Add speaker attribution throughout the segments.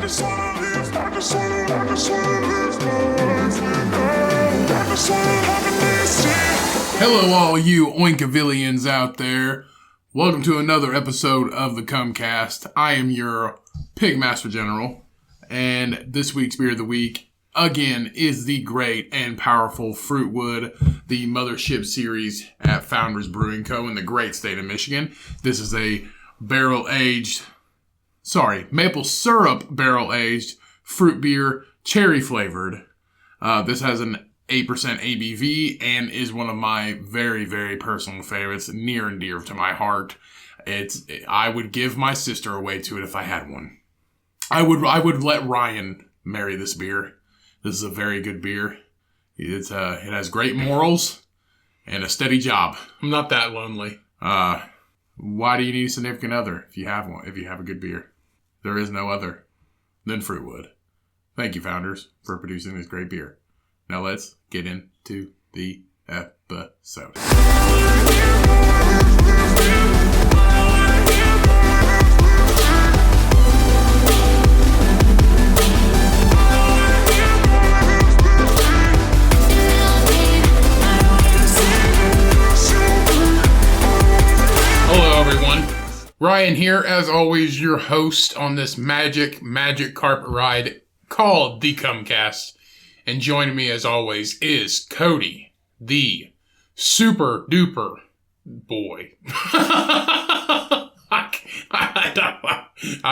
Speaker 1: Hello all you Oinkavillians out there. Welcome to another episode of the Cumcast. I am your Pigmaster General, and this week's beer of the week, again, is the great and powerful Footwood, the mothership series at Founders Brewing Co. in the great state of Michigan. This is a maple syrup barrel-aged fruit beer, cherry-flavored. This has an 8% ABV and is one of my very, very personal favorites, near and dear to my heart. I would give my sister away to it if I had one. I would let Ryan marry this beer. This is a very good beer. It has great morals and a steady job.
Speaker 2: I'm not that lonely.
Speaker 1: Why do you need a significant other if you have one? If you have a good beer, there is no other than Footwood. Thank you, Founders, for producing this great beer. Now let's get into the episode. Hello, everyone. Ryan here, as always, your host on this magic carpet ride called the Cumcast. And joining me, as always, is Cody, the super duper boy. I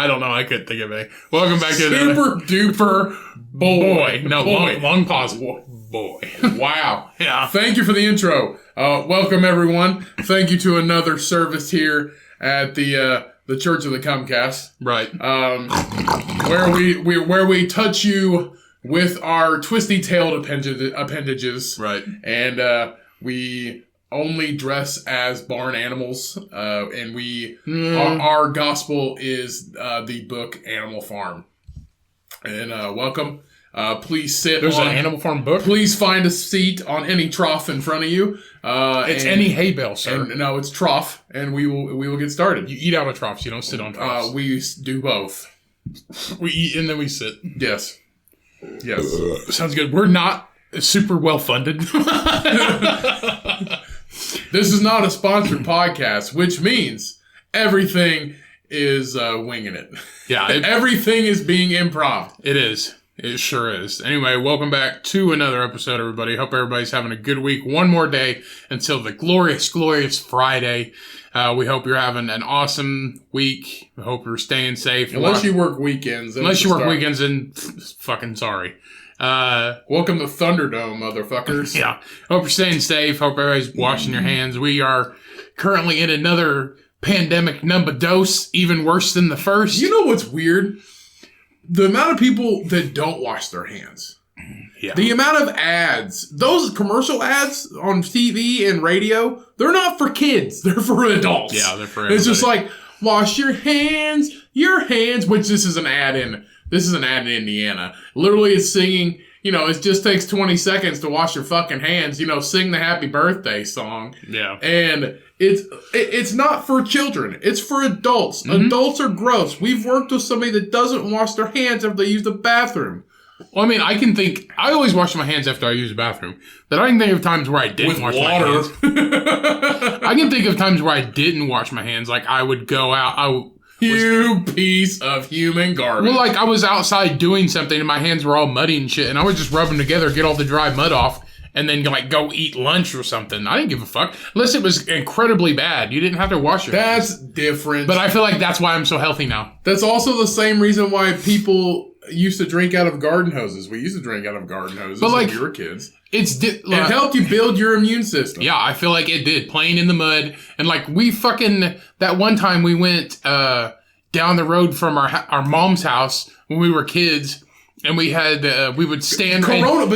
Speaker 1: don't know. I couldn't think of it. Welcome back to
Speaker 2: Super duper boy.
Speaker 1: No,
Speaker 2: boy.
Speaker 1: Long pause.
Speaker 2: Boy.
Speaker 1: Wow.
Speaker 2: Yeah.
Speaker 1: Thank you for the intro. Welcome, everyone. Thank you to another service here at the Church of the Cumcast.
Speaker 2: Right.
Speaker 1: Where we touch you with our twisty-tailed appendages.
Speaker 2: Right.
Speaker 1: And we only dress as barn animals. And our gospel is the book Animal Farm. And welcome. Please sit.
Speaker 2: There's an Animal Farm book?
Speaker 1: Please find a seat on any trough in front of you.
Speaker 2: It's any hay bale, sir.
Speaker 1: No, it's trough. And we will get started.
Speaker 2: You eat out of troughs. You don't sit on troughs.
Speaker 1: We do both.
Speaker 2: We eat and then we sit.
Speaker 1: Yes. Yes.
Speaker 2: Sounds good. We're not super well funded.
Speaker 1: This is not a sponsored podcast, which means everything is winging it.
Speaker 2: Yeah.
Speaker 1: Everything is being improv.
Speaker 2: It is. It sure is. Anyway, welcome back to another episode, everybody. Hope everybody's having a good week. One more day until the glorious, glorious Friday. We hope you're having an awesome week. We hope you're staying safe.
Speaker 1: Unless you work weekends.
Speaker 2: Unless you work weekends, and fucking sorry.
Speaker 1: Welcome to Thunderdome, motherfuckers.
Speaker 2: Yeah. Hope you're staying safe. Hope everybody's washing your hands. We are currently in another pandemic number dose, even worse than the first.
Speaker 1: You know what's weird? The amount of people that don't wash their hands.
Speaker 2: Yeah.
Speaker 1: The amount of ads, those commercial ads on TV and radio, they're not for kids. They're for adults.
Speaker 2: Yeah, they're for everybody.
Speaker 1: It's just like, wash your hands, which this is an ad in Indiana. Literally it's singing, it just takes 20 seconds to wash your fucking hands, sing the happy birthday song.
Speaker 2: Yeah.
Speaker 1: And it's not for children. It's for adults. Mm-hmm. Adults are gross. We've worked with somebody that doesn't wash their hands after they use the bathroom.
Speaker 2: Well, I mean, I always wash my hands after I use the bathroom, but I can think of times where I didn't wash my hands. I can think of times where I didn't wash my hands. Like, I would go out.
Speaker 1: You piece of human garbage.
Speaker 2: Well, like, I was outside doing something and my hands were all muddy and shit, and I would just rub them together, get all the dry mud off, and then, like, go eat lunch or something. I didn't give a fuck. Unless it was incredibly bad. You didn't have to wash your hands.
Speaker 1: That's different.
Speaker 2: But I feel like that's why I'm so healthy now.
Speaker 1: That's also the same reason why people used to drink out of garden hoses. We used to drink out of garden hoses when we were kids.
Speaker 2: It
Speaker 1: helped you build your immune system.
Speaker 2: Yeah, I feel like it did. Playing in the mud. And, like, that one time we went down the road from our mom's house when we were kids, and we would stand...
Speaker 1: Corona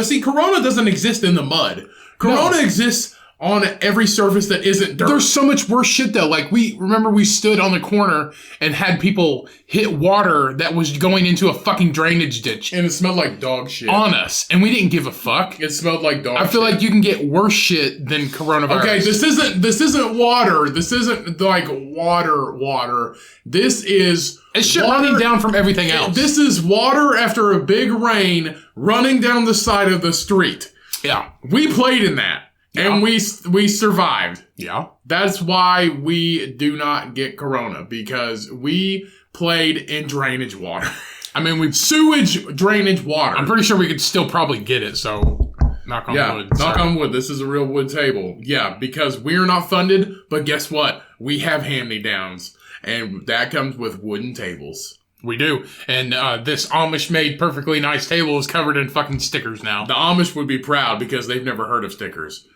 Speaker 1: doesn't exist in the mud. Corona exists on every surface that isn't dirt.
Speaker 2: There's so much worse shit though. Like we stood on the corner and had people hit water that was going into a fucking drainage ditch.
Speaker 1: And it smelled like dog shit.
Speaker 2: On us. And we didn't give a fuck.
Speaker 1: It smelled like dog shit.
Speaker 2: I feel like you can get worse shit than coronavirus.
Speaker 1: Okay, this isn't water. This isn't like water. This is
Speaker 2: it's shit running down from everything else.
Speaker 1: This is water after a big rain running down the side of the street.
Speaker 2: Yeah.
Speaker 1: We played in that. Yeah. And we survived.
Speaker 2: Yeah.
Speaker 1: That's why we do not get corona, because we played in drainage water.
Speaker 2: I mean,
Speaker 1: sewage drainage water.
Speaker 2: I'm pretty sure we could still probably get it, so knock on wood.
Speaker 1: Knock on wood. This is a real wood table. Yeah, because we're not funded, but guess what? We have hand-me-downs, and that comes with wooden tables.
Speaker 2: We do. And this Amish-made perfectly nice table is covered in fucking stickers now.
Speaker 1: The Amish would be proud because they've never heard of stickers.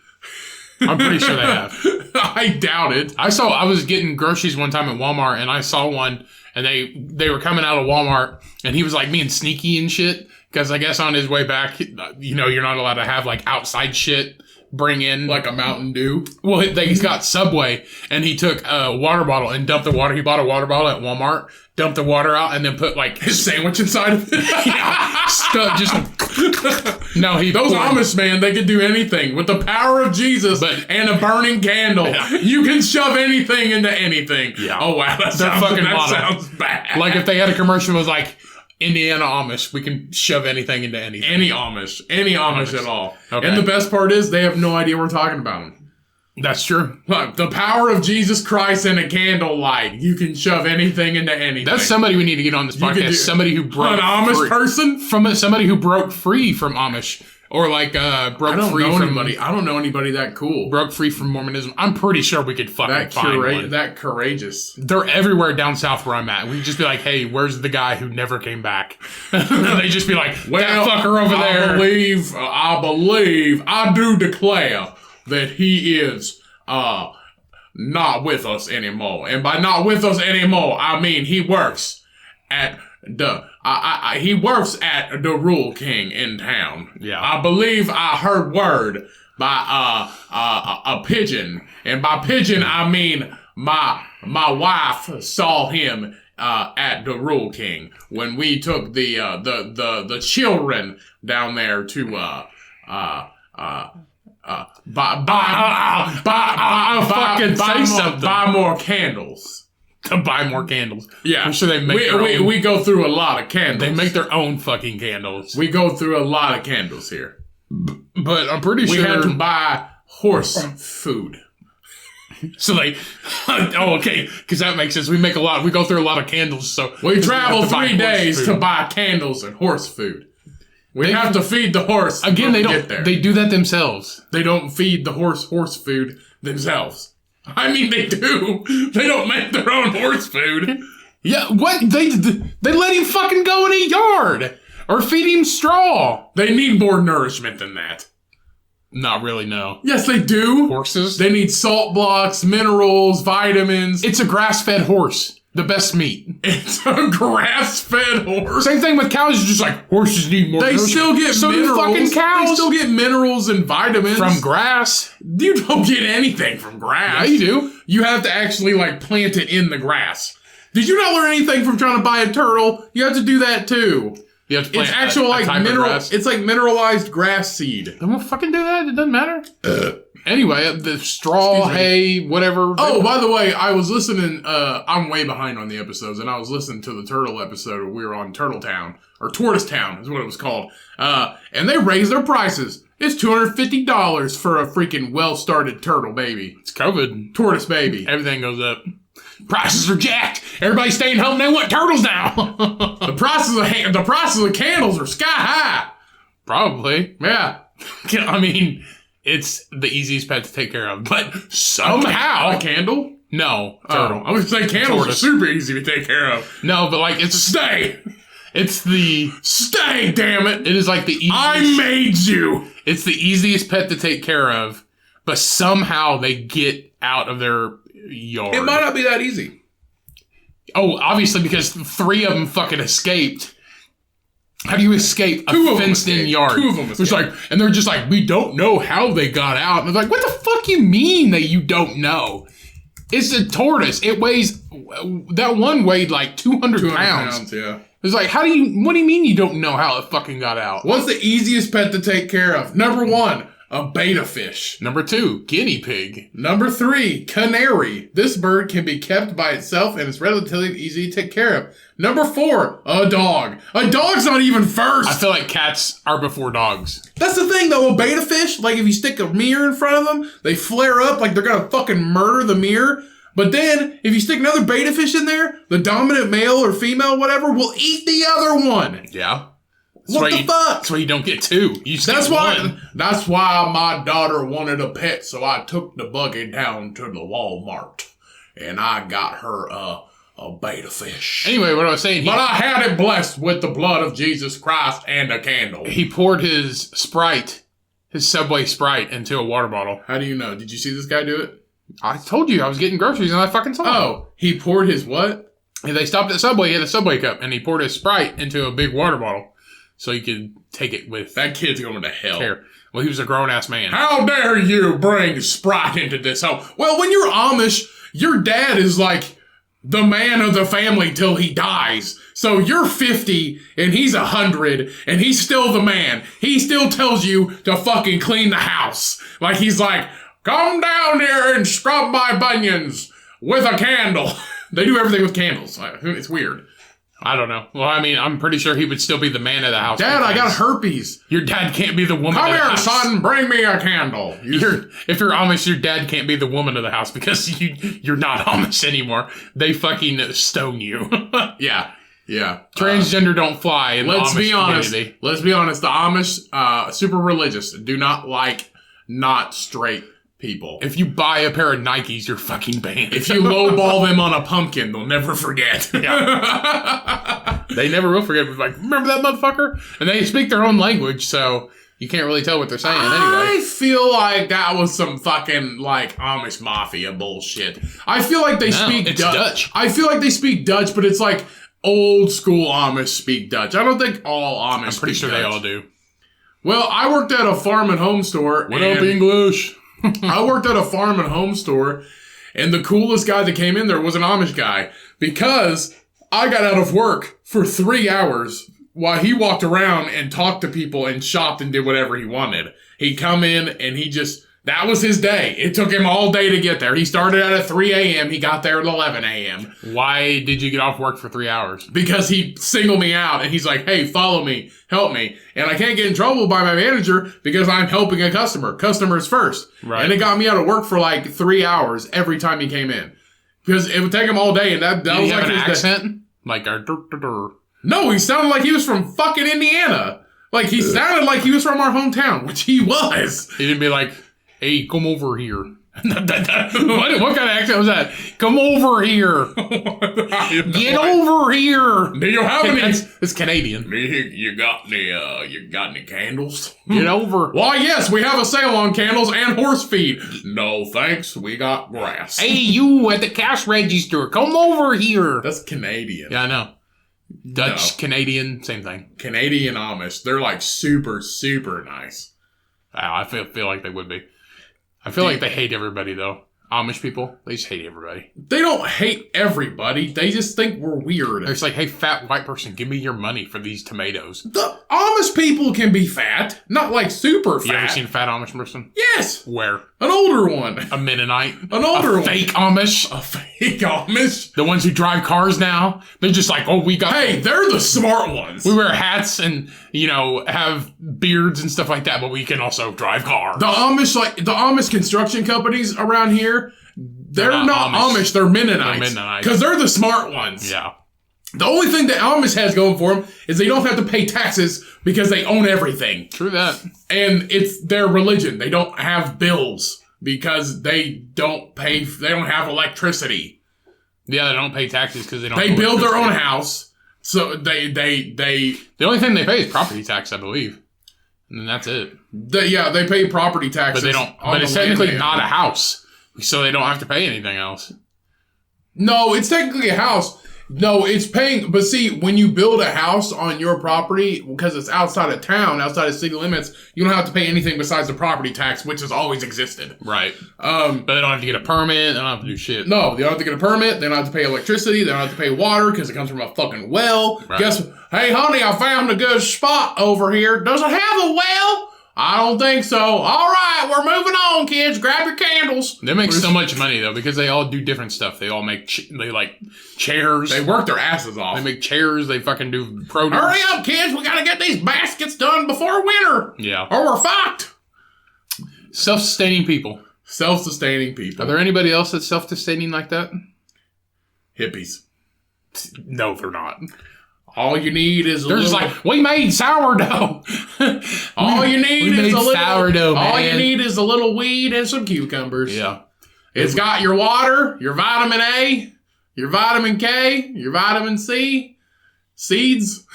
Speaker 2: I'm pretty sure they have.
Speaker 1: I doubt it.
Speaker 2: I was getting groceries one time at Walmart, and I saw one, and they were coming out of Walmart, and he was like being sneaky and shit, because I guess on his way back, you know, you're not allowed to have like outside shit bring in.
Speaker 1: Like a Mountain Dew?
Speaker 2: Well, he's got Subway, and he took a water bottle and dumped the water. He bought a water bottle at Walmart, dumped the water out, and then put like
Speaker 1: his sandwich inside of it.
Speaker 2: Yeah, stuff just. No,
Speaker 1: those Amish, man, they could do anything with the power of Jesus and a burning candle. Yeah. You can shove anything into anything.
Speaker 2: Yeah.
Speaker 1: Oh wow, that sounds bad.
Speaker 2: Like if they had a commercial that was like Indiana Amish, we can shove anything into anything.
Speaker 1: Any Amish at all.
Speaker 2: Okay.
Speaker 1: And the best part is they have no idea we're talking about them.
Speaker 2: That's true.
Speaker 1: Look, the power of Jesus Christ and a candlelight. You can shove anything into anything.
Speaker 2: That's somebody we need to get on this podcast. Somebody who broke
Speaker 1: an Amish person
Speaker 2: somebody who broke free from Amish, or like broke free from
Speaker 1: anybody. I don't know anybody that cool.
Speaker 2: Broke free from Mormonism. I'm pretty sure we could fucking find one.
Speaker 1: That courageous.
Speaker 2: They're everywhere down south where I'm at. We just be like, hey, where's the guy who never came back? They just be like, well, that fucker over there.
Speaker 1: I do declare that he is not with us anymore. And by not with us anymore, I mean he works at the Rule King in town.
Speaker 2: Yeah.
Speaker 1: I believe I heard word by a pigeon. And by pigeon I mean my wife saw him at the Rule King when we took the children down there to buy more candles.
Speaker 2: To buy more candles.
Speaker 1: Yeah.
Speaker 2: I'm sure they make
Speaker 1: we go through a lot of candles.
Speaker 2: They make their own fucking candles.
Speaker 1: We go through a lot of candles here.
Speaker 2: But I'm pretty sure
Speaker 1: we had to buy horse food.
Speaker 2: So okay, because that makes sense. We go through a lot of candles, so
Speaker 1: we travel 3 days to buy candles and horse food. We have to feed the horse.
Speaker 2: Again, they do that themselves.
Speaker 1: They don't feed the horse food themselves. I mean, they do. They don't make their own horse food.
Speaker 2: Yeah, what? They let him fucking go in a yard. Or feed him straw.
Speaker 1: They need more nourishment than that.
Speaker 2: Not really, no.
Speaker 1: Yes, they do.
Speaker 2: Horses?
Speaker 1: They need salt blocks, minerals, vitamins.
Speaker 2: It's a grass-fed horse. The best meat.
Speaker 1: It's a grass-fed horse.
Speaker 2: Same thing with cows. It's just like, horses need more nourishment.
Speaker 1: They still get minerals.
Speaker 2: Fucking cows.
Speaker 1: They still get minerals and vitamins.
Speaker 2: From grass.
Speaker 1: You don't get anything from grass.
Speaker 2: Yeah, you do.
Speaker 1: You have to actually, plant it in the grass. Did you not learn anything from trying to buy a turtle? You have to do that, too.
Speaker 2: You have to plant
Speaker 1: it's actual, mineral. It's like mineralized grass seed.
Speaker 2: Then we'll fucking do that. It doesn't matter. Anyway, the straw, hay, whatever.
Speaker 1: Oh, by the way, I was listening. I'm way behind on the episodes, and I was listening to the turtle episode where we were on Turtle Town, or Tortoise Town is what it was called. And they raised their prices. It's $250 for a freaking well-started turtle baby.
Speaker 2: It's COVID.
Speaker 1: Tortoise baby.
Speaker 2: Everything goes up. Prices are jacked. Everybody's staying home. They want turtles now.
Speaker 1: The prices of candles are sky high.
Speaker 2: Probably.
Speaker 1: Yeah.
Speaker 2: I mean, it's the easiest pet to take care of. But somehow...
Speaker 1: A candle?
Speaker 2: No. Turtle.
Speaker 1: I was going to say candles are super easy to take care of.
Speaker 2: No, but it's...
Speaker 1: Stay!
Speaker 2: It's the...
Speaker 1: Stay, damn it!
Speaker 2: It is the easiest...
Speaker 1: I made you!
Speaker 2: It's the easiest pet to take care of, but somehow they get out of their yard.
Speaker 1: It might not be that easy.
Speaker 2: Oh, obviously, because 3 of them fucking escaped. How do you escape a fenced-in yard?
Speaker 1: Two of them escaped.
Speaker 2: It's like, and they're just like, we don't know how they got out. And they're like, what the fuck you mean that you don't know? It's a tortoise. It weighs, that one weighed like 200 pounds.
Speaker 1: Yeah.
Speaker 2: It's like, what do you mean you don't know how it fucking got out?
Speaker 1: What's the easiest pet to take care of? Number 1, a betta fish.
Speaker 2: Number 2, guinea pig.
Speaker 1: Number 3, canary. This bird can be kept by itself and is relatively easy to take care of. Number 4, a dog. A dog's not even first.
Speaker 2: I feel like cats are before dogs.
Speaker 1: That's the thing, though. A betta fish, like if you stick a mirror in front of them, they flare up like they're gonna fucking murder the mirror. But then, if you stick another betta fish in there, the dominant male or female, whatever, will eat the other one.
Speaker 2: Yeah.
Speaker 1: What the fuck?
Speaker 2: That's why you don't get 2. You just get one.
Speaker 1: That's why my daughter wanted a pet, so I took the buggy down to the Walmart, and I got her a betta fish.
Speaker 2: Anyway, what I was saying...
Speaker 1: But I had it blessed with the blood of Jesus Christ and a candle.
Speaker 2: He poured his Subway Sprite, into a water bottle.
Speaker 1: How do you know? Did you see this guy do it?
Speaker 2: I told you I was getting groceries and I fucking saw him.
Speaker 1: Oh, he poured his what?
Speaker 2: And they stopped at Subway, he had a Subway cup, and he poured his Sprite into a big water bottle so he could take it with
Speaker 1: that kid's going to hell.
Speaker 2: care. Well, he was a grown-ass man.
Speaker 1: How dare you bring Sprite into this home? Well, when you're Amish, your dad is like the man of the family till he dies. So you're 50 and he's 100 and he's still the man. He still tells you to fucking clean the house. Like he's like, come down here and scrub my bunions with a candle. They do everything with candles. It's weird.
Speaker 2: I don't know. Well, I mean, I'm pretty sure he would still be the man of the house.
Speaker 1: Dad, I got herpes.
Speaker 2: Your dad can't be the woman of the house.
Speaker 1: Come here, son. Bring me a candle.
Speaker 2: If you're Amish, your dad can't be the woman of the house because you're not Amish anymore. They fucking stone you.
Speaker 1: Yeah.
Speaker 2: Transgender don't fly in the Amish community.
Speaker 1: Let's be honest. The Amish, super religious, do not like not straight people.
Speaker 2: If you buy a pair of Nikes, you're fucking banned.
Speaker 1: If you lowball them on a pumpkin, they'll never forget.
Speaker 2: Yeah. They never will forget. Like, remember that motherfucker? And they speak their own language, so you can't really tell what they're saying anyway.
Speaker 1: I feel like that was some fucking, like, Amish mafia bullshit. I feel like they speak
Speaker 2: Dutch.
Speaker 1: I feel like they speak Dutch, but it's like old school Amish speak Dutch. I don't think all Amish
Speaker 2: I'm pretty sure
Speaker 1: Dutch.
Speaker 2: they all do.
Speaker 1: Well, I worked at a farm and home store.
Speaker 2: What up, English?
Speaker 1: I worked at a farm and home store, and the coolest guy that came in there was an Amish guy, because I got out of work for 3 hours while he walked around and talked to people and shopped and did whatever he wanted. He'd come in and that was his day. It took him all day to get there. He started out at 3 a.m. He got there at 11 a.m.
Speaker 2: Why did you get off work for 3 hours?
Speaker 1: Because he singled me out and he's like, hey, follow me, help me. And I can't get in trouble by my manager because I'm helping a customer. Customers first.
Speaker 2: Right.
Speaker 1: And it got me out of work for like 3 hours every time he came in. Because it would take him all day, and that
Speaker 2: Did
Speaker 1: was
Speaker 2: he
Speaker 1: like
Speaker 2: have an
Speaker 1: his
Speaker 2: accent?
Speaker 1: day.
Speaker 2: Like our
Speaker 1: No, he sounded like he was from fucking Indiana. Like he sounded like he was from our hometown, which he was.
Speaker 2: He didn't be like, hey, come over here. what kind of accent was that? Come over here. Get over here.
Speaker 1: Do you have any?
Speaker 2: It's Canadian.
Speaker 1: You got any candles?
Speaker 2: Get over.
Speaker 1: Why, yes, we have a sale on candles and horse feed. No, thanks. We got grass.
Speaker 2: Hey, you at the cash register. Come over here.
Speaker 1: That's Canadian.
Speaker 2: Yeah, I know. Dutch, Canadian, same thing.
Speaker 1: Canadian Amish. They're like super, super nice.
Speaker 2: Wow, I feel like they would be. I feel like they hate everybody, though. Amish people, they just hate everybody.
Speaker 1: They don't hate everybody. They just think we're weird.
Speaker 2: It's like, hey, fat white person, give me your money for these tomatoes.
Speaker 1: The Amish people can be fat. Not like super fat.
Speaker 2: You ever seen a fat Amish person?
Speaker 1: Yes.
Speaker 2: Where?
Speaker 1: An older one.
Speaker 2: A Mennonite?
Speaker 1: An older one.
Speaker 2: Fake Amish?
Speaker 1: A fake Amish?
Speaker 2: The ones who drive cars now? They're just like, oh, we got...
Speaker 1: Hey, they're the smart ones.
Speaker 2: We wear hats and, have beards and stuff like that, but we can also drive cars.
Speaker 1: The Amish construction companies around here, they're not Amish, they're Mennonites. Because they're the smart ones.
Speaker 2: Yeah.
Speaker 1: The only thing that Amish has going for them is they don't have to pay taxes because they own everything.
Speaker 2: True that.
Speaker 1: And it's their religion. They don't have bills because they don't have electricity.
Speaker 2: Yeah, they don't pay taxes because they don't.
Speaker 1: They build their own house. So they
Speaker 2: The only thing they pay is property tax, I believe. And then that's it.
Speaker 1: They pay property taxes.
Speaker 2: But they don't. But it's technically not a house. So they don't have to pay anything else.
Speaker 1: No, it's technically a house. No, it's paying. But see, when you build a house on your property, because it's outside of town, outside of city limits, you don't have to pay anything besides the property tax, which has always existed.
Speaker 2: Right. But they don't have to get a permit. They don't have to do shit.
Speaker 1: No, they don't have to get a permit. They don't have to pay electricity. They don't have to pay water because it comes from a fucking well.
Speaker 2: Right.
Speaker 1: Hey, honey, I found a good spot over here. Does it have a well? I don't think so. All right, we're moving on, kids. Grab your candles.
Speaker 2: They make so much money, though, because they all do different stuff. They all make, chairs.
Speaker 1: They work their asses off.
Speaker 2: They make chairs. They fucking do produce.
Speaker 1: Hurry up, kids. We gotta get these baskets done before winter.
Speaker 2: Yeah.
Speaker 1: Or we're fucked.
Speaker 2: Self-sustaining people.
Speaker 1: Self-sustaining people.
Speaker 2: Are there anybody else that's self-sustaining like that?
Speaker 1: Hippies.
Speaker 2: No, they're not.
Speaker 1: All you need is
Speaker 2: They're just like, we made sourdough.
Speaker 1: All you need is a little
Speaker 2: sourdough, man.
Speaker 1: All you need is a little weed and some cucumbers.
Speaker 2: Yeah.
Speaker 1: It's got your water, your vitamin A, your vitamin K, your vitamin C, seeds.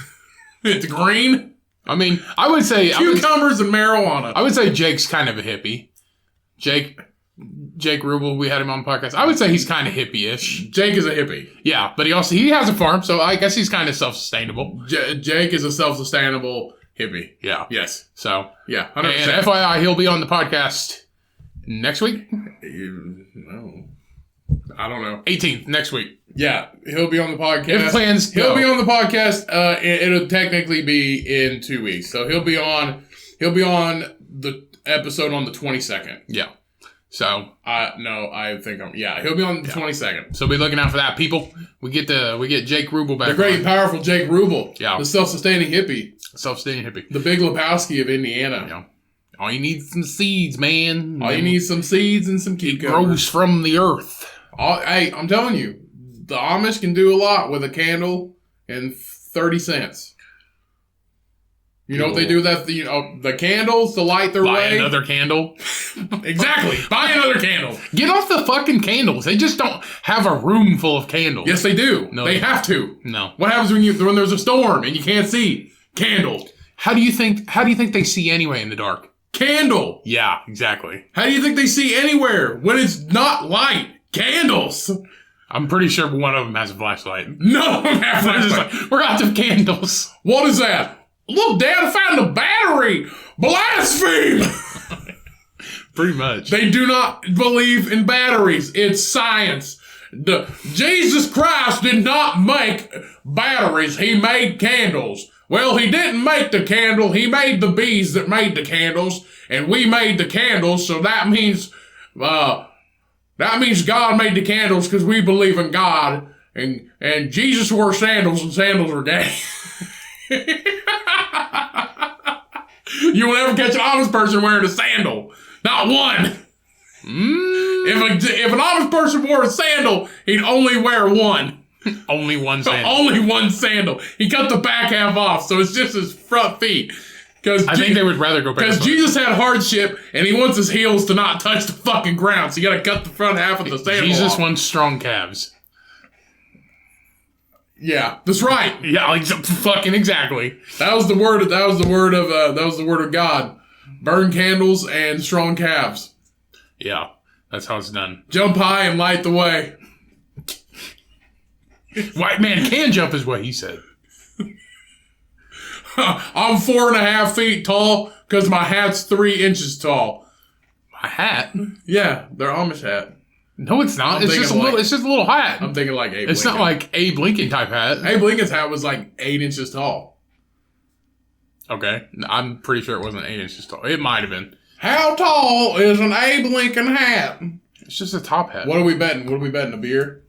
Speaker 1: It's green.
Speaker 2: I mean, I would say
Speaker 1: cucumbers and marijuana.
Speaker 2: I would say Jake's kind of a hippie. Jake Rubel, we had him on the podcast. I would say he's kind of hippie-ish.
Speaker 1: Jake is a hippie.
Speaker 2: Yeah, but he has a farm, so I guess he's kind of self-sustainable.
Speaker 1: Jake is a self-sustainable hippie.
Speaker 2: Yeah.
Speaker 1: Yes.
Speaker 2: So,
Speaker 1: yeah, 100%.
Speaker 2: And FYI, he'll be on the podcast next week?
Speaker 1: No. I don't know.
Speaker 2: 18th, next week.
Speaker 1: Yeah, he'll be on the podcast.
Speaker 2: If plans
Speaker 1: He'll
Speaker 2: go.
Speaker 1: be on the podcast. It'll technically be in 2 weeks. So he'll be on the episode on the 22nd.
Speaker 2: Yeah. So
Speaker 1: he'll be on the 22nd.
Speaker 2: So be looking out for that, people. We get Jake Rubel back.
Speaker 1: The great and powerful Jake Rubel.
Speaker 2: Yeah.
Speaker 1: The self-sustaining hippie.
Speaker 2: Self-sustaining hippie.
Speaker 1: The Big Lebowski of Indiana.
Speaker 2: Yeah. All you need is some seeds, man.
Speaker 1: All you need is some seeds and some cucumbers.
Speaker 2: Grows from the earth.
Speaker 1: Hey, I'm telling you, the Amish can do a lot with a candle and 30 cents. You know what they do with that? The candles to light their way.
Speaker 2: Buy another candle.
Speaker 1: Exactly. Buy another candle.
Speaker 2: Get off the fucking candles. They just don't have a room full of candles.
Speaker 1: Yes, they do.
Speaker 2: No,
Speaker 1: they have to.
Speaker 2: No.
Speaker 1: What happens when there's a storm and you can't see? Candle.
Speaker 2: How do you think they see anyway in the dark?
Speaker 1: Candle.
Speaker 2: Yeah, exactly.
Speaker 1: How do you think they see anywhere when it's not light? Candles.
Speaker 2: I'm pretty sure one of them has a flashlight.
Speaker 1: No, I have flashlight.
Speaker 2: We're out of candles.
Speaker 1: What is that? Look, Dad, I found a battery. Blaspheme.
Speaker 2: Pretty much.
Speaker 1: They do not believe in batteries. It's science. Jesus Christ did not make batteries. He made candles. Well, he didn't make the candle. He made the bees that made the candles, and we made the candles. So that means God made the candles because we believe in God. And Jesus wore sandals, and sandals are gay. You will never catch an Amish person wearing a sandal. Not one. If an Amish person wore a sandal, he'd only wear one.
Speaker 2: Only one sandal.
Speaker 1: Only one sandal. He cut the back half off, so it's just his front feet.
Speaker 2: I think they would rather go barefoot.
Speaker 1: Because Jesus had hardship, and he wants his heels to not touch the fucking ground, so you gotta cut the front half of the sandal
Speaker 2: Jesus
Speaker 1: off.
Speaker 2: wants strong calves.
Speaker 1: Yeah, that's right.
Speaker 2: Yeah, like fucking exactly.
Speaker 1: That was the word of God. Burn candles and strong calves.
Speaker 2: Yeah, that's how it's done.
Speaker 1: Jump high and light the way.
Speaker 2: White man can jump is what he said.
Speaker 1: I'm 4.5 feet tall because my hat's 3 inches tall.
Speaker 2: My hat?
Speaker 1: Yeah, they're Amish hat.
Speaker 2: No, it's not. It's just a little hat.
Speaker 1: I'm thinking like Abe
Speaker 2: It's
Speaker 1: Lincoln.
Speaker 2: not like Abe Lincoln type hat.
Speaker 1: Abe Lincoln's hat was like 8 inches tall.
Speaker 2: Okay. I'm pretty sure it wasn't 8 inches tall. It might have been.
Speaker 1: How tall is an Abe Lincoln hat?
Speaker 2: It's just a top hat.
Speaker 1: What are we betting? What are we betting? A beer?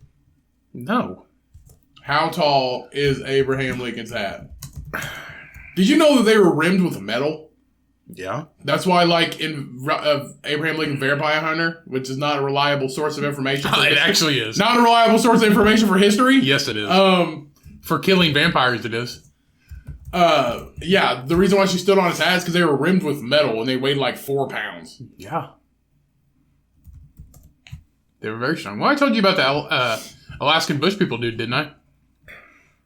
Speaker 2: No.
Speaker 1: How tall is Abraham Lincoln's hat? Did you know that they were rimmed with metal?
Speaker 2: Yeah.
Speaker 1: That's why, like, in Abraham Lincoln Vampire Hunter, which is not a reliable source of information.
Speaker 2: It actually is.
Speaker 1: Not a reliable source of information for history?
Speaker 2: Yes, it is. For killing vampires, it is.
Speaker 1: Yeah, the reason why she stood on his hat is because they were rimmed with metal and they weighed like 4 pounds.
Speaker 2: Yeah. They were very strong. Well, I told you about the Alaskan bush people dude, didn't I?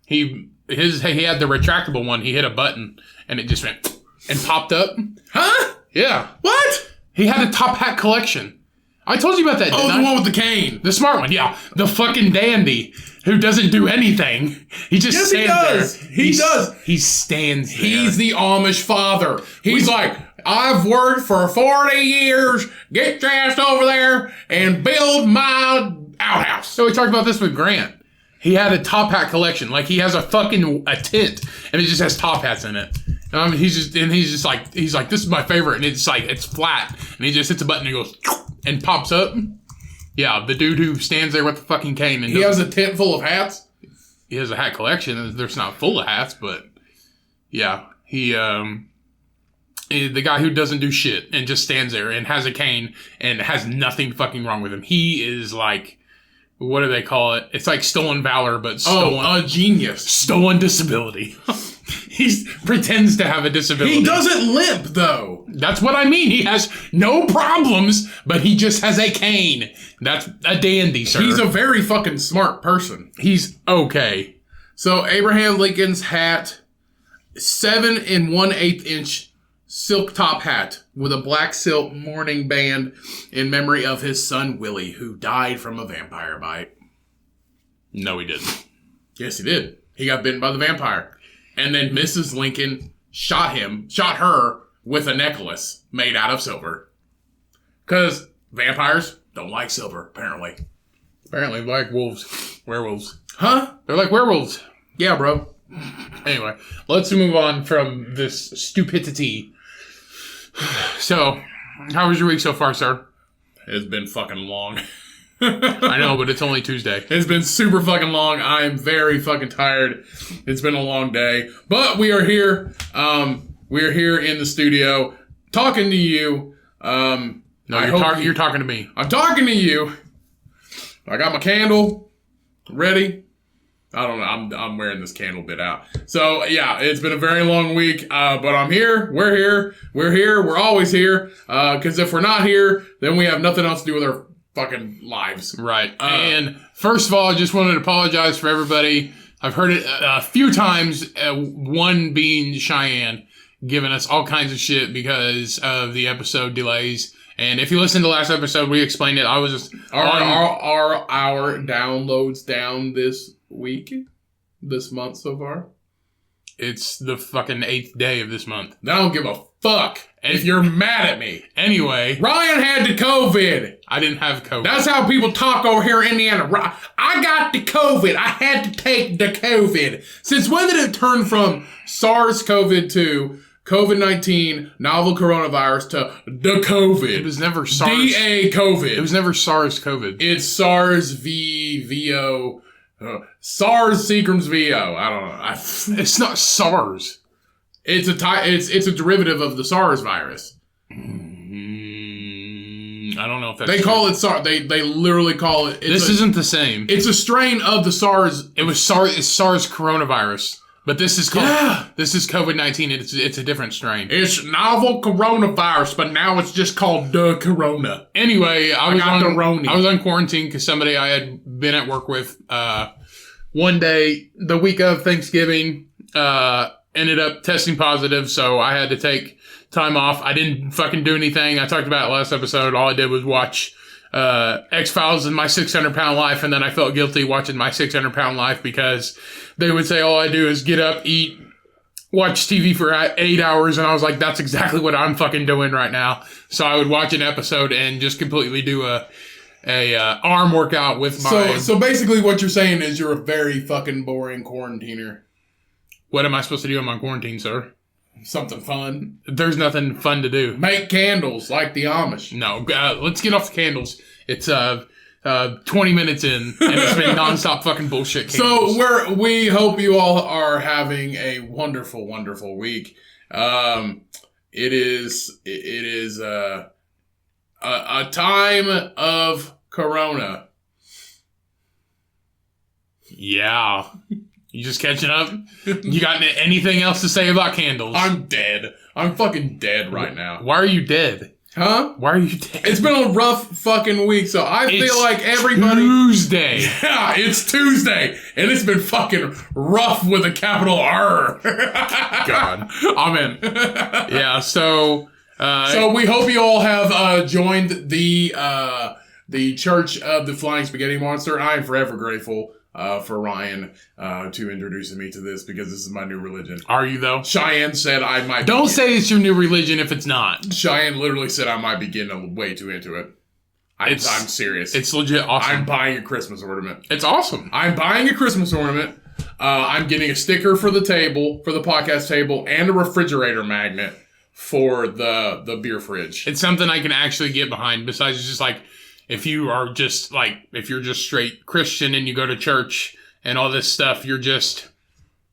Speaker 2: He had the retractable one. He hit a button and it just went and popped up.
Speaker 1: Huh?
Speaker 2: Yeah.
Speaker 1: What?
Speaker 2: He had a top hat collection. I told you about that.
Speaker 1: Oh, the one with the cane.
Speaker 2: The smart one, yeah. The fucking dandy who doesn't do anything. He just stands there.
Speaker 1: He does.
Speaker 2: He stands there.
Speaker 1: He's the Amish father. He's like, I've worked for 40 years. Get your ass over there and build my outhouse.
Speaker 2: So we talked about this with Grant. He had a top hat collection. Like, he has a tent, and it just has top hats in it. He's like, this is my favorite, and it's like, it's flat, and he just hits a button and goes, and pops up. Yeah, the dude who stands there with the fucking cane. And
Speaker 1: he has a tent full of hats?
Speaker 2: He has a hat collection. There's not full of hats, but yeah, the guy who doesn't do shit and just stands there and has a cane and has nothing fucking wrong with him. He is like, what do they call it? It's like stolen valor, but
Speaker 1: a genius.
Speaker 2: Stolen disability. He pretends to have a disability.
Speaker 1: He doesn't limp, though.
Speaker 2: That's what I mean. He has no problems, but he just has a cane. That's a dandy, sir.
Speaker 1: He's a very fucking smart person.
Speaker 2: He's okay.
Speaker 1: So, Abraham Lincoln's hat, 7 1/8 inch silk top hat with a black silk mourning band in memory of his son Willie, who died from a vampire bite.
Speaker 2: No, he didn't.
Speaker 1: Yes, he did. He got bitten by the vampire. And then Mrs. Lincoln shot her with a necklace made out of silver. Because vampires don't like silver, apparently.
Speaker 2: Apparently, like werewolves.
Speaker 1: Huh?
Speaker 2: They're like werewolves.
Speaker 1: Yeah, bro.
Speaker 2: Anyway, let's move on from this stupidity. So, how was your week so far, sir?
Speaker 1: It's been fucking long.
Speaker 2: I know, but it's only Tuesday.
Speaker 1: It's been super fucking long. I am very fucking tired. It's been a long day. But we are here. We are here in the studio talking to you.
Speaker 2: No, you're talking to me.
Speaker 1: I'm talking to you. I got my candle ready. I don't know. I'm wearing this candle bit out. So, yeah, it's been a very long week. But I'm here. We're here. We're here. We're always here. Because if we're not here, then we have nothing else to do with our fucking lives.
Speaker 2: Right. And first of all, I just wanted to apologize for everybody. I've heard it a few times, one being Cheyenne, giving us all kinds of shit because of the episode delays. And if you listen to the last episode, we explained it. I was just...
Speaker 1: Are our downloads down this week? This month so far?
Speaker 2: It's the fucking 8th day of this month.
Speaker 1: I don't give a fuck if you're mad at me.
Speaker 2: Anyway.
Speaker 1: Ryan had the COVID.
Speaker 2: I didn't have COVID.
Speaker 1: That's how people talk over here in Indiana. I got the COVID. I had to take the COVID. Since when did it turn from SARS-CoV to COVID-19, novel coronavirus, to the COVID?
Speaker 2: It was never SARS.
Speaker 1: DA COVID.
Speaker 2: It was never SARS-CoV.
Speaker 1: It's SARS-VO. SARS Seagram's VO. I don't know.
Speaker 2: It's not SARS.
Speaker 1: It's a derivative of the SARS virus.
Speaker 2: I don't know if that's
Speaker 1: They call it SARS. They literally call it.
Speaker 2: This isn't the same.
Speaker 1: It's a strain of the SARS.
Speaker 2: It was SARS. It's SARS coronavirus. But this is called, this is COVID-19. It's a different strain.
Speaker 1: It's novel coronavirus, but now it's just called the corona.
Speaker 2: Anyway, I was on quarantine because somebody I had been at work with, one day, the week of Thanksgiving, ended up testing positive, so I had to take time off. I didn't fucking do anything. I talked about it last episode. All I did was watch X-Files and My 600-Pound Life, and then I felt guilty watching My 600-Pound Life because they would say all I do is get up, eat, watch TV for 8 hours, and I was like, that's exactly what I'm fucking doing right now. So I would watch an episode and just completely do a arm workout with my...
Speaker 1: So basically what you're saying is you're a very fucking boring quarantiner.
Speaker 2: What am I supposed to do in my quarantine, sir?
Speaker 1: Something fun.
Speaker 2: There's nothing fun to do.
Speaker 1: Make candles like the Amish.
Speaker 2: No, let's get off the candles. It's 20 minutes in, and it's been nonstop fucking bullshit candles.
Speaker 1: So we hope you all are having a wonderful, wonderful week. It is a time of Corona.
Speaker 2: Yeah. You just catching up? You got anything else to say about candles?
Speaker 1: I'm dead. I'm fucking dead right now.
Speaker 2: Why are you dead?
Speaker 1: Huh?
Speaker 2: Why are you dead?
Speaker 1: It's been a rough fucking week, so I feel like everybody...
Speaker 2: Tuesday.
Speaker 1: Yeah, it's Tuesday, and it's been fucking rough with a capital R.
Speaker 2: God.
Speaker 1: Amen.
Speaker 2: Yeah, so
Speaker 1: So we hope you all have joined the Church of the Flying Spaghetti Monster. I am forever grateful for Ryan to introducing me to this because this is my new religion.
Speaker 2: Are you, though?
Speaker 1: Cheyenne said I might
Speaker 2: Don't say it's your new religion if it's not.
Speaker 1: Cheyenne literally said I might be getting way too into it. I'm serious.
Speaker 2: It's legit awesome.
Speaker 1: I'm buying a Christmas ornament.
Speaker 2: It's awesome.
Speaker 1: I'm buying a Christmas ornament. I'm getting a sticker for the table, for the podcast table, and a refrigerator magnet for the beer fridge.
Speaker 2: It's something I can actually get behind. Besides just like, if you're just straight Christian and you go to church and all this stuff, you're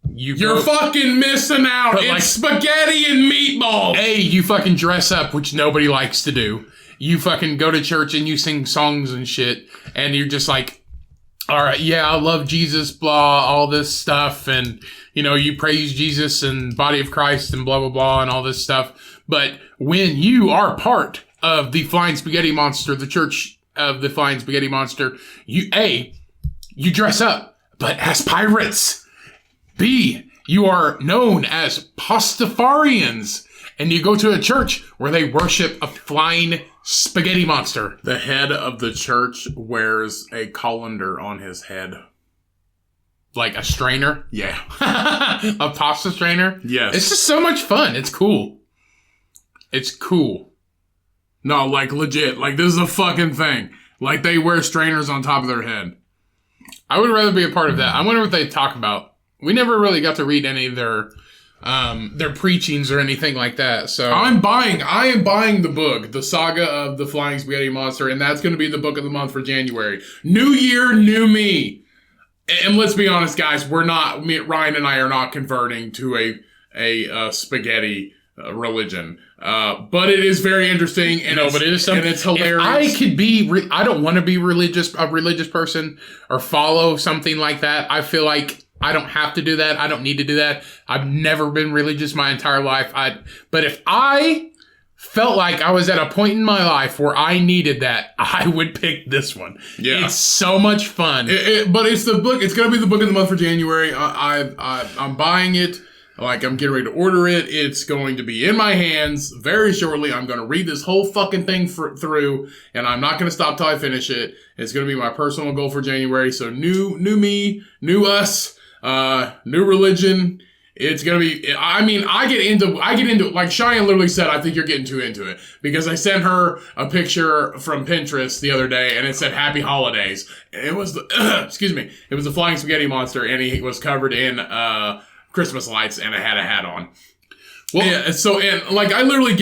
Speaker 1: fucking missing out. It's like spaghetti and meatballs.
Speaker 2: Hey, you fucking dress up, which nobody likes to do. You fucking go to church and you sing songs and shit, and you're just like, all right, yeah, I love Jesus, blah, all this stuff, and, you praise Jesus and body of Christ and blah, blah, blah, and all this stuff. But when you are part of the Flying Spaghetti Monster, the Church of the Flying Spaghetti Monster, you dress up, but as pirates. B, you are known as Pastafarians, and you go to a church where they worship a flying spaghetti monster.
Speaker 1: The head of the church wears a colander on his head.
Speaker 2: Like a strainer?
Speaker 1: Yeah.
Speaker 2: A pasta strainer?
Speaker 1: Yes.
Speaker 2: It's just so much fun. It's cool. It's cool.
Speaker 1: No, like legit. Like this is a fucking thing. Like they wear strainers on top of their head.
Speaker 2: I would rather be a part of that. I wonder what they talk about. We never really got to read any of their preachings or anything like that. So
Speaker 1: I am buying the book, The Saga of the Flying Spaghetti Monster, and that's going to be the book of the month for January. New year, new me. And let's be honest, guys, Ryan and I are not converting to a spaghetti religion. But it is very interesting, and
Speaker 2: but it is something.
Speaker 1: And it's hilarious.
Speaker 2: If I could be, I don't want to be a religious person or follow something like that. I feel like I don't have to do that. I don't need to do that. I've never been religious my entire life. But if I felt like I was at a point in my life where I needed that, I would pick this one.
Speaker 1: Yeah.
Speaker 2: It's so much fun.
Speaker 1: But it's the book. It's going to be the book of the month for January. I'm buying it. Like, I'm getting ready to order it. It's going to be in my hands very shortly. I'm going to read this whole fucking thing through, and I'm not going to stop till I finish it. It's going to be my personal goal for January. So new me, new us. New religion. It's gonna be, I get into, like Cheyenne literally said, I think you're getting too into it. Because I sent her a picture from Pinterest the other day, and it said Happy Holidays. And it was it was the Flying Spaghetti Monster, and he was covered in, Christmas lights, and I had a hat on. Well, I literally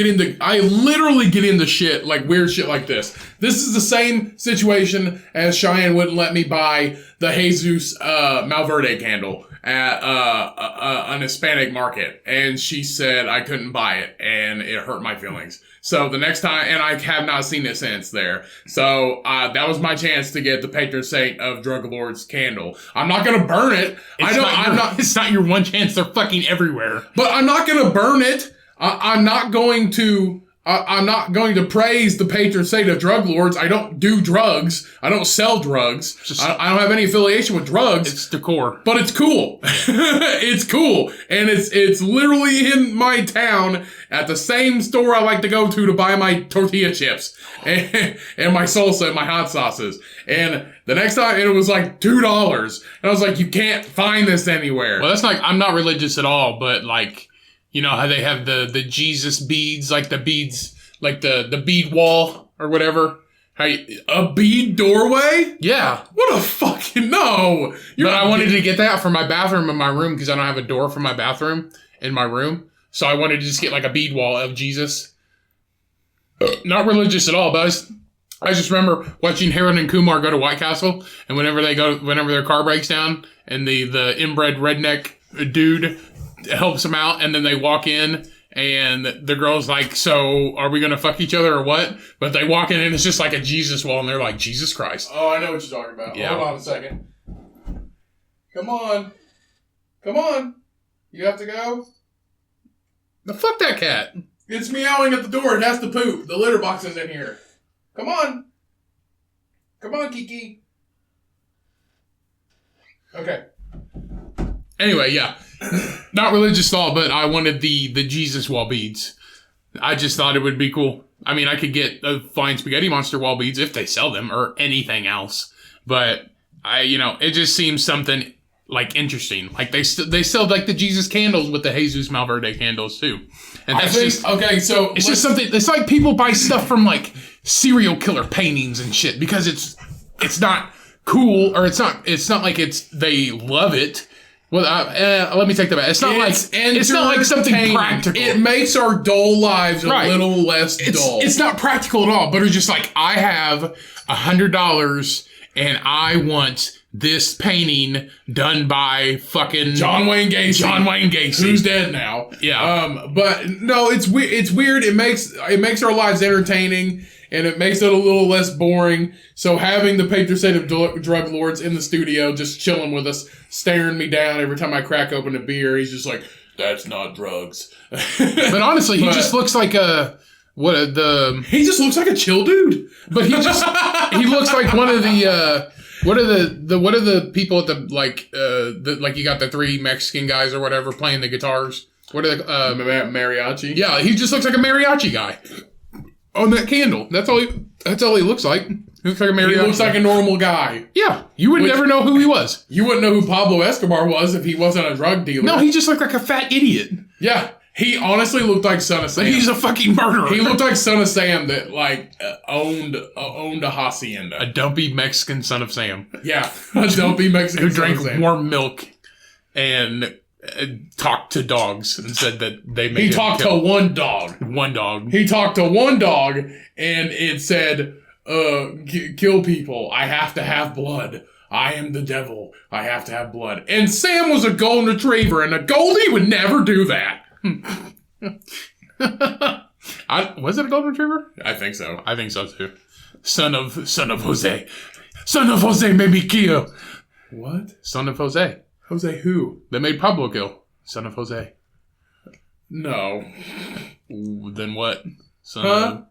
Speaker 1: get into shit, like weird shit like this. This is the same situation as Cheyenne wouldn't let me buy the Jesus Malverde candle at an Hispanic market, and she said I couldn't buy it, and it hurt my feelings. So the next time, and I have not seen it since there. So that was my chance to get the patron saint of drug lords candle. I'm not gonna burn it.
Speaker 2: It's not your one chance. They're fucking everywhere.
Speaker 1: But I'm not gonna burn it. I'm not going to praise the patron saint of drug lords. I don't do drugs. I don't sell drugs. I don't have any affiliation with drugs.
Speaker 2: It's decor.
Speaker 1: But it's cool. It's cool. And it's literally in my town at the same store I like to go to buy my tortilla chips and my salsa and my hot sauces. And the next time it was like $2. And I was like, you can't find this anywhere.
Speaker 2: Well, that's like, I'm not religious at all, but like, you know how they have the Jesus beads, like the beads, like the bead wall or whatever?
Speaker 1: A bead doorway?
Speaker 2: Yeah.
Speaker 1: What a fucking no.
Speaker 2: But I wanted to get that for my bathroom in my room because I don't have a door for my bathroom in my room. So I wanted to just get like a bead wall of Jesus. Not religious at all, but I just remember watching Harold and Kumar go to White Castle, and whenever their car breaks down and the inbred redneck dude helps them out, and then they walk in and the girl's like, so are we gonna fuck each other or what? But they walk in and it's just like a Jesus wall, and they're like, Jesus Christ.
Speaker 1: Oh, I know what you're talking about. Yeah. Hold on a second. Come on. You have to go?
Speaker 2: The fuck that cat.
Speaker 1: It's meowing at the door. It has to poop. The litter box is in here. Come on, Kiki. Okay.
Speaker 2: Anyway, yeah. Not religious at all, but I wanted the Jesus wall beads. I just thought it would be cool. I mean, I could get a flying spaghetti monster wall beads if they sell them or anything else. But it just seems something like interesting. Like they sell like the Jesus candles with the Jesus Malverde candles too. And that's just something. It's like people buy stuff from like serial killer paintings and shit because it's not cool or it's not like they love it. Well, let me take that back. It's not like something practical.
Speaker 1: It makes our dull lives a little less dull.
Speaker 2: It's not practical at all, but it's just like, I have $100 and I want this painting done by fucking
Speaker 1: John Wayne Gacy. Who's dead now.
Speaker 2: Yeah.
Speaker 1: But no, it's weird. It makes our lives entertaining. And it makes it a little less boring. So having the patron saint of drug lords in the studio, just chilling with us, staring me down every time I crack open a beer, he's just like, "That's not drugs."
Speaker 2: But honestly, he just looks like
Speaker 1: he just looks like a chill dude.
Speaker 2: But he looks like one of the what are the people at the like you got the three Mexican guys or whatever playing the guitars. What are they?
Speaker 1: Mariachi.
Speaker 2: Yeah, he just looks like a mariachi guy. On that candle. That's all he looks like. He looks like a mariachi.
Speaker 1: He looks like a normal guy.
Speaker 2: Yeah. You would never know who he was.
Speaker 1: You wouldn't know who Pablo Escobar was if he wasn't a drug dealer.
Speaker 2: No, he just looked like a fat idiot.
Speaker 1: Yeah. He honestly looked like Son of Sam.
Speaker 2: Like he's a fucking murderer.
Speaker 1: He looked like Son of Sam that owned a hacienda.
Speaker 2: A dumpy Mexican Son of Sam.
Speaker 1: Yeah. A dumpy Mexican
Speaker 2: who drank warm milk and talked to dogs and said that they made
Speaker 1: He talked to one dog.
Speaker 2: One dog.
Speaker 1: He talked to one dog and it said, kill people. I have to have blood. I am the devil. I have to have blood. And Sam was a golden retriever, and a Goldie would never do that.
Speaker 2: Was it a golden retriever?
Speaker 1: I think so.
Speaker 2: I think so too. Son of Jose. Son of Jose made me kill.
Speaker 1: What?
Speaker 2: Son of Jose.
Speaker 1: Jose who?
Speaker 2: They made Pablo kill. Son of Jose.
Speaker 1: No.
Speaker 2: Then what? The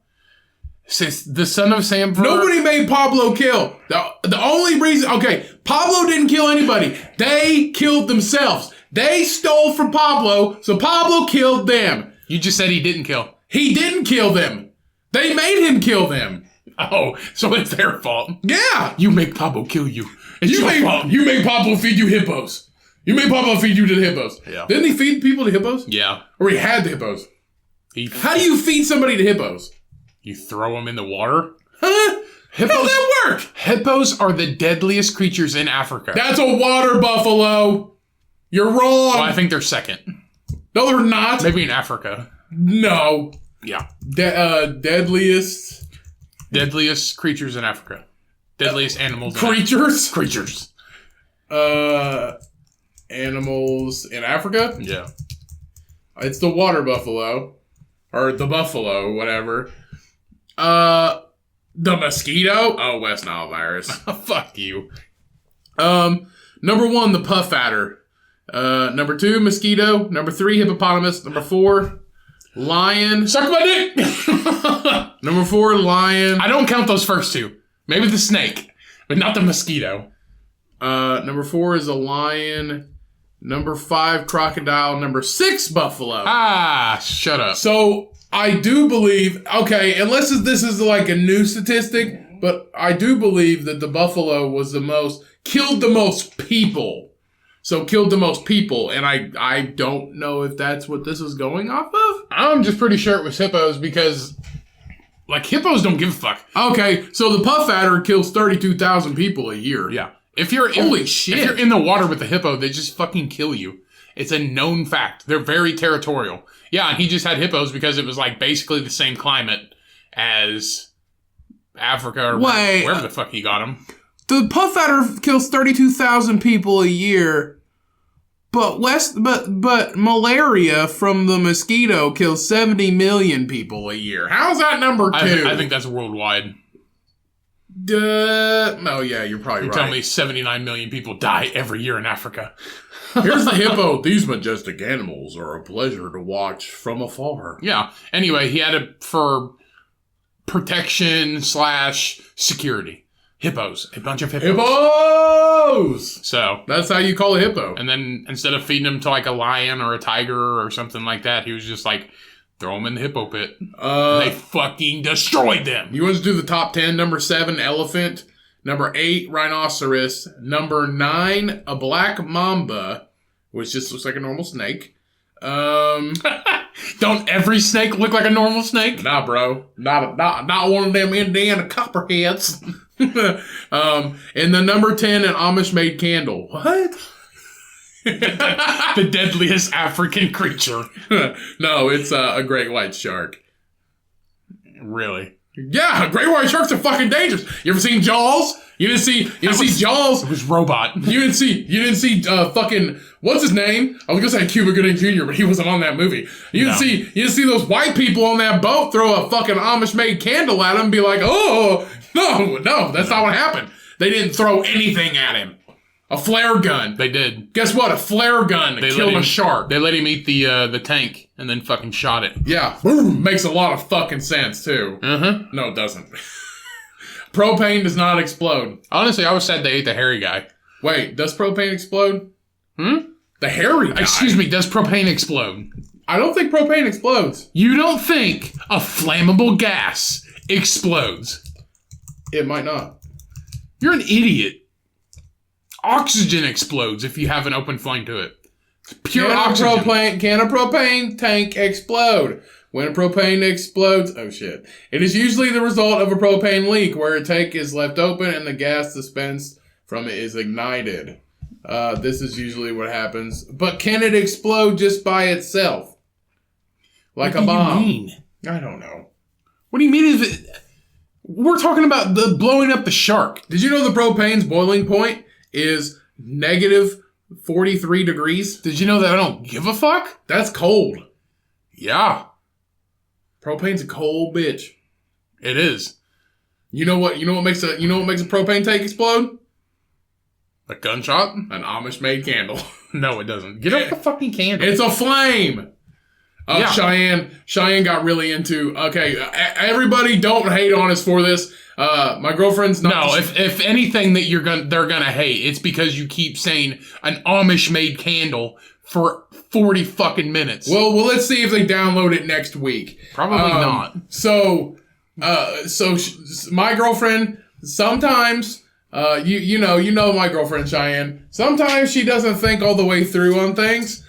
Speaker 2: son of Sam.
Speaker 1: Nobody made Pablo kill. The only reason... Okay, Pablo didn't kill anybody. They killed themselves. They stole from Pablo, so Pablo killed them.
Speaker 2: You just said he didn't kill.
Speaker 1: He didn't kill them. They made him kill them.
Speaker 2: Oh, so it's their fault.
Speaker 1: Yeah.
Speaker 2: You make Pablo kill you. It's your fault.
Speaker 1: You made Pablo feed you hippos. You made Pablo feed you to the hippos.
Speaker 2: Yeah.
Speaker 1: Didn't he feed people to hippos?
Speaker 2: Yeah.
Speaker 1: Or he had the hippos? How do you feed somebody to hippos?
Speaker 2: You throw them in the water?
Speaker 1: Huh? How does that work?
Speaker 2: Hippos are the deadliest creatures in Africa.
Speaker 1: That's a water buffalo. You're wrong.
Speaker 2: Well, I think they're second.
Speaker 1: No, they're not.
Speaker 2: Maybe in Africa.
Speaker 1: No.
Speaker 2: Yeah.
Speaker 1: Deadliest
Speaker 2: creatures in Africa. Deadliest animals.
Speaker 1: Creatures?
Speaker 2: Creatures.
Speaker 1: Animals in Africa?
Speaker 2: Yeah.
Speaker 1: It's the water buffalo. Or the buffalo, whatever. The mosquito? Oh, West Nile virus.
Speaker 2: Fuck you.
Speaker 1: Number 1, the puff adder. Number 2, mosquito. Number 3, hippopotamus. Number 4, lion.
Speaker 2: Suck my dick!
Speaker 1: Number 4, lion.
Speaker 2: I don't count those first two. Maybe the snake, but not the mosquito.
Speaker 1: Number 4 is a lion. Number 5, crocodile. Number 6, buffalo.
Speaker 2: Ah, shut up.
Speaker 1: So, I do believe, okay, unless this is like a new statistic, but I do believe that the buffalo was killed the most people. So, killed the most people, and I don't know if that's what this is going off of.
Speaker 2: I'm just pretty sure it was hippos because, like, hippos don't give a fuck.
Speaker 1: Okay, so the puff adder kills 32,000 people a year.
Speaker 2: Yeah.
Speaker 1: Holy shit.
Speaker 2: If you're in the water with a hippo, they just fucking kill you. It's a known fact. They're very territorial. Yeah, and he just had hippos because it was like basically the same climate as Africa or wherever the fuck he got them.
Speaker 1: The puff adder kills 32,000 people a year, but malaria from the mosquito kills 70 million people a year. How's that number 2?
Speaker 2: I think that's worldwide.
Speaker 1: Oh yeah, you're probably right.
Speaker 2: Tell me 79 million people die every year in Africa.
Speaker 1: Here's the hippo. These majestic animals are a pleasure to watch from afar.
Speaker 2: Yeah. Anyway, he had it for protection / security. Hippos. A bunch of hippos.
Speaker 1: Hippos!
Speaker 2: So.
Speaker 1: That's how you call a hippo.
Speaker 2: And then instead of feeding him to like a lion or a tiger or something like that, he was just like, Throw them in the hippo pit. They fucking destroyed them.
Speaker 1: You want to do the top 10? Number 7, elephant. Number 8, rhinoceros. Number 9, a black mamba, which just looks like a normal snake.
Speaker 2: Don't every snake look like a normal snake?
Speaker 1: Nah, bro. Not one of them Indiana copperheads. And the number 10, an Amish-made candle. What?
Speaker 2: The deadliest African creature.
Speaker 1: No, it's a great white shark.
Speaker 2: Really?
Speaker 1: Yeah, great white sharks are fucking dangerous. You ever seen Jaws? You didn't see Jaws?
Speaker 2: It was Robot.
Speaker 1: You didn't see fucking what's his name? I was gonna say Cuba Gooding Jr., but he wasn't on that movie. You didn't see those white people on that boat throw a fucking Amish made candle at him and be like, oh no, that's not what happened. They didn't throw anything at him. A flare gun.
Speaker 2: They did.
Speaker 1: Guess what? A flare gun killed a shark.
Speaker 2: They let him eat the tank and then fucking shot it.
Speaker 1: Yeah. Boom. Makes a lot of fucking sense, too.
Speaker 2: Uh-huh.
Speaker 1: No, it doesn't. Propane does not explode.
Speaker 2: Honestly, I was sad they ate the hairy guy.
Speaker 1: Wait, does propane explode?
Speaker 2: The
Speaker 1: hairy guy?
Speaker 2: Excuse me, does propane explode?
Speaker 1: I don't think propane explodes.
Speaker 2: You don't think a flammable gas explodes?
Speaker 1: It might not.
Speaker 2: You're an idiot. Oxygen explodes if you have an open flame to it. Pure oxygen.
Speaker 1: Can a propane tank explode? When a propane explodes, oh shit. It is usually the result of a propane leak where a tank is left open and the gas dispensed from it is ignited. This is usually what happens. But can it explode just by itself? Like a bomb?
Speaker 2: What do you mean?
Speaker 1: I don't know.
Speaker 2: What do you mean if it... We're talking about the blowing up the shark.
Speaker 1: Did you know the propane's boiling point is negative 43 degrees?
Speaker 2: Did you know that I don't give a fuck?
Speaker 1: That's cold.
Speaker 2: Yeah.
Speaker 1: Propane's a cold bitch.
Speaker 2: It is.
Speaker 1: You know what makes a propane tank explode?
Speaker 2: A gunshot?
Speaker 1: An Amish made candle.
Speaker 2: No, it doesn't. Get off the fucking candle.
Speaker 1: It's a flame.
Speaker 2: Yeah.
Speaker 1: Cheyenne got really into, okay, everybody don't hate on us for this. My girlfriend's not.
Speaker 2: No, if anything that they're gonna hate, it's because you keep saying an Amish made candle for 40 fucking minutes.
Speaker 1: Well, let's see if they download it next week.
Speaker 2: Probably not.
Speaker 1: So my girlfriend sometimes, you know my girlfriend Cheyenne. Sometimes she doesn't think all the way through on things.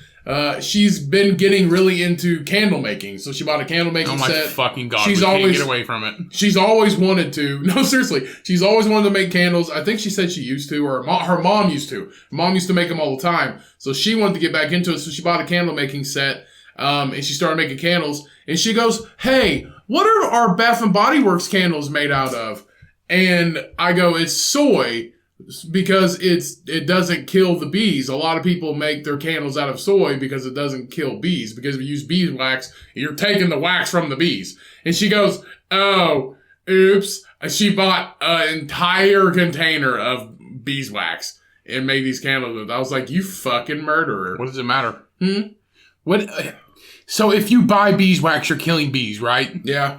Speaker 1: She's been getting really into candle making, so she bought a candle making set.
Speaker 2: Oh my fucking god!
Speaker 1: She's
Speaker 2: can't get away from it.
Speaker 1: She's always wanted to. No, seriously, she's always wanted to make candles. I think she said she used to, or her mom used to. Her mom used to make them all the time, so she wanted to get back into it. So she bought a candle making set, and she started making candles. And she goes, "Hey, what are our Bath and Body Works candles made out of?" And I go, "It's soy." Because it doesn't kill the bees. A lot of people make their candles out of soy because it doesn't kill bees. Because if you use beeswax, you're taking the wax from the bees. And she goes, oh, oops. She bought an entire container of beeswax and made these candles with. I was like, you fucking murderer.
Speaker 2: What does it matter? What? So if you buy beeswax, you're killing bees, right?
Speaker 1: Yeah.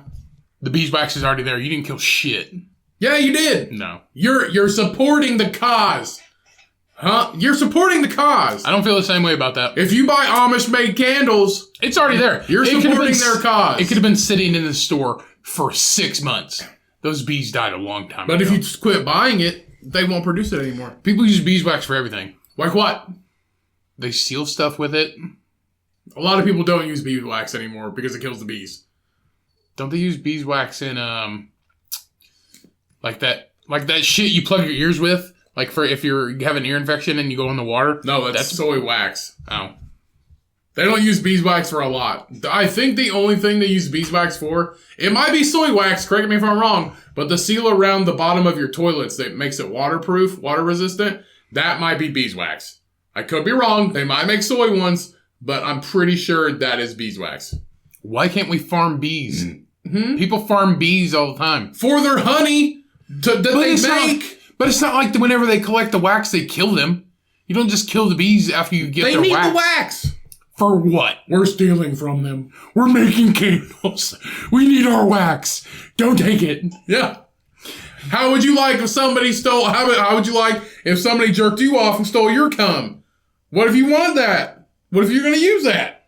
Speaker 2: The beeswax is already there. You didn't kill shit.
Speaker 1: Yeah, you did.
Speaker 2: No.
Speaker 1: You're supporting the cause. Huh? You're supporting the cause.
Speaker 2: I don't feel the same way about that.
Speaker 1: If you buy Amish-made candles...
Speaker 2: It's already there.
Speaker 1: You're supporting their cause.
Speaker 2: It could have been sitting in the store for 6 months. Those bees died a long time ago.
Speaker 1: But if you just quit buying it, they won't produce it anymore.
Speaker 2: People use beeswax for everything.
Speaker 1: Like what?
Speaker 2: They seal stuff with it.
Speaker 1: A lot of people don't use beeswax anymore because it kills the bees.
Speaker 2: Don't they use beeswax in, like that shit you plug your ears with? Like for if you have an ear infection and you go in the water?
Speaker 1: No, that's soy wax.
Speaker 2: Oh.
Speaker 1: They don't use beeswax for a lot. I think the only thing they use beeswax for, it might be soy wax, correct me if I'm wrong, but the seal around the bottom of your toilets that makes it waterproof, water resistant, that might be beeswax. I could be wrong. They might make soy ones, but I'm pretty sure that is beeswax.
Speaker 2: Why can't we farm bees? Mm-hmm. People farm bees all the time.
Speaker 1: For their honey that they make.
Speaker 2: But it's not like whenever they collect the wax, they kill them. You don't just kill the bees after you get their wax.
Speaker 1: They need the wax.
Speaker 2: For what?
Speaker 1: We're stealing from them.
Speaker 2: We're making candles. We need our wax. Don't take it.
Speaker 1: Yeah. How would you like if somebody stole... How would you like if somebody jerked you off and stole your cum? What if you wanted that? What if you're going to use that?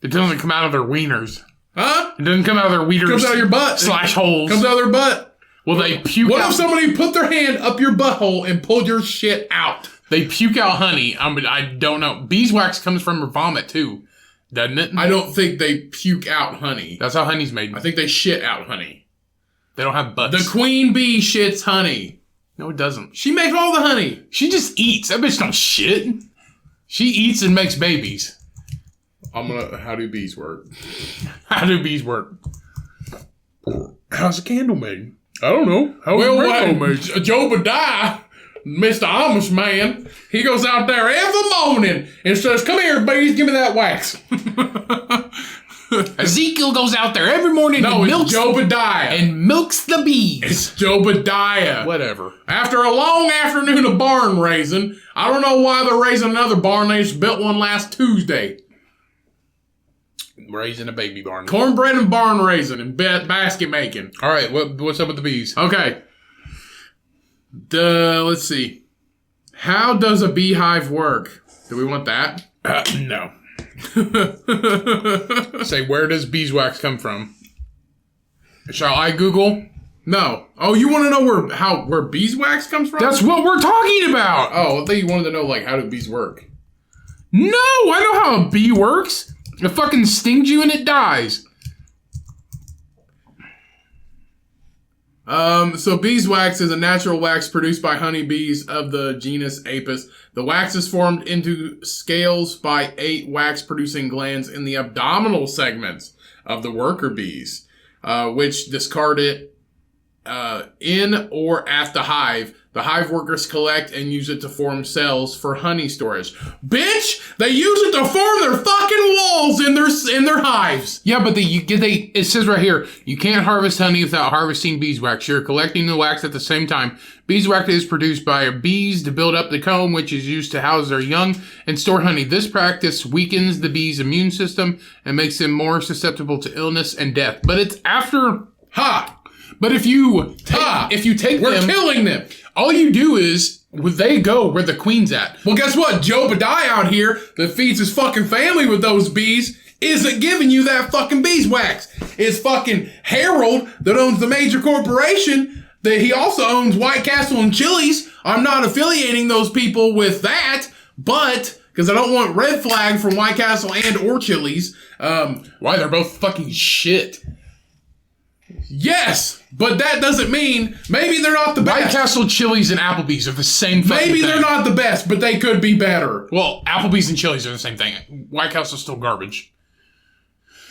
Speaker 2: It doesn't come out of their wieners.
Speaker 1: Huh?
Speaker 2: It doesn't come out of their wieners.
Speaker 1: It comes out of your butt.
Speaker 2: / holes.
Speaker 1: Comes out of their butt.
Speaker 2: Well, they puke
Speaker 1: What
Speaker 2: out.
Speaker 1: if somebody put their hand up your butthole and pulled your shit out?
Speaker 2: They puke out honey. I don't know. Beeswax comes from vomit, too. Doesn't it?
Speaker 1: I don't think they puke out honey.
Speaker 2: That's how honey's made.
Speaker 1: I think they shit out honey.
Speaker 2: They don't have butts.
Speaker 1: The queen bee shits honey.
Speaker 2: No, it doesn't.
Speaker 1: She makes all the honey.
Speaker 2: She just eats. That bitch don't shit. She eats and makes babies.
Speaker 1: How do bees work?
Speaker 2: How do bees work? How's a candle made? I don't know. How's
Speaker 1: Well,
Speaker 2: a rainbow made?
Speaker 1: Jobadiah, Mr. Amish man, he goes out there every morning and says, "Come here, bees, give me that wax."
Speaker 2: Ezekiel goes out there every morning
Speaker 1: No,
Speaker 2: and
Speaker 1: it's
Speaker 2: milks the bees.
Speaker 1: It's Jobadiah.
Speaker 2: Whatever.
Speaker 1: After a long afternoon of barn raising, I don't know why they're raising another barn. They just built one last Tuesday.
Speaker 2: Raising a baby barn.
Speaker 1: Cornbread and barn raising and basket making.
Speaker 2: All right, what's up with the bees?
Speaker 1: Okay. Let's see. How does a beehive work? Do we want that?
Speaker 2: No. Say, where does beeswax come from? Shall I Google?
Speaker 1: No. Oh, you want to know where beeswax comes from?
Speaker 2: That's what we're talking about.
Speaker 1: Oh, I thought you wanted to know, how do bees work?
Speaker 2: No, I know how a bee works. It fucking stings you and it dies.
Speaker 1: So beeswax is a natural wax produced by honeybees of the genus Apis. The wax is formed into scales by 8 wax-producing glands in the abdominal segments of the worker bees, which discard it in or at the hive. The hive workers collect and use it to form cells for honey storage. Bitch, they use it to form their fucking walls in their hives.
Speaker 2: Yeah, but it says right here, you can't harvest honey without harvesting beeswax. You're collecting the wax at the same time. Beeswax is produced by bees to build up the comb, which is used to house their young and store honey. This practice weakens the bees' immune system and makes them more susceptible to illness and death. But it's after...
Speaker 1: Ha!
Speaker 2: But if you take
Speaker 1: We're
Speaker 2: them...
Speaker 1: killing them.
Speaker 2: All you do is, they go where the queen's at.
Speaker 1: Well, guess what? Jobadiah out here that feeds his fucking family with those bees isn't giving you that fucking beeswax. It's fucking Harold that owns the major corporation that he also owns White Castle and Chili's. I'm not affiliating those people with that, but because I don't want red flag from White Castle and or Chili's.
Speaker 2: Why? They're both fucking shit.
Speaker 1: Yes, but that doesn't mean maybe they're not the best.
Speaker 2: White Castle, Chili's, and Applebee's are the same fucking
Speaker 1: Maybe
Speaker 2: thing.
Speaker 1: they're not the best, but they could be better.
Speaker 2: Well, Applebee's and Chili's are the same thing. White Castle's still garbage.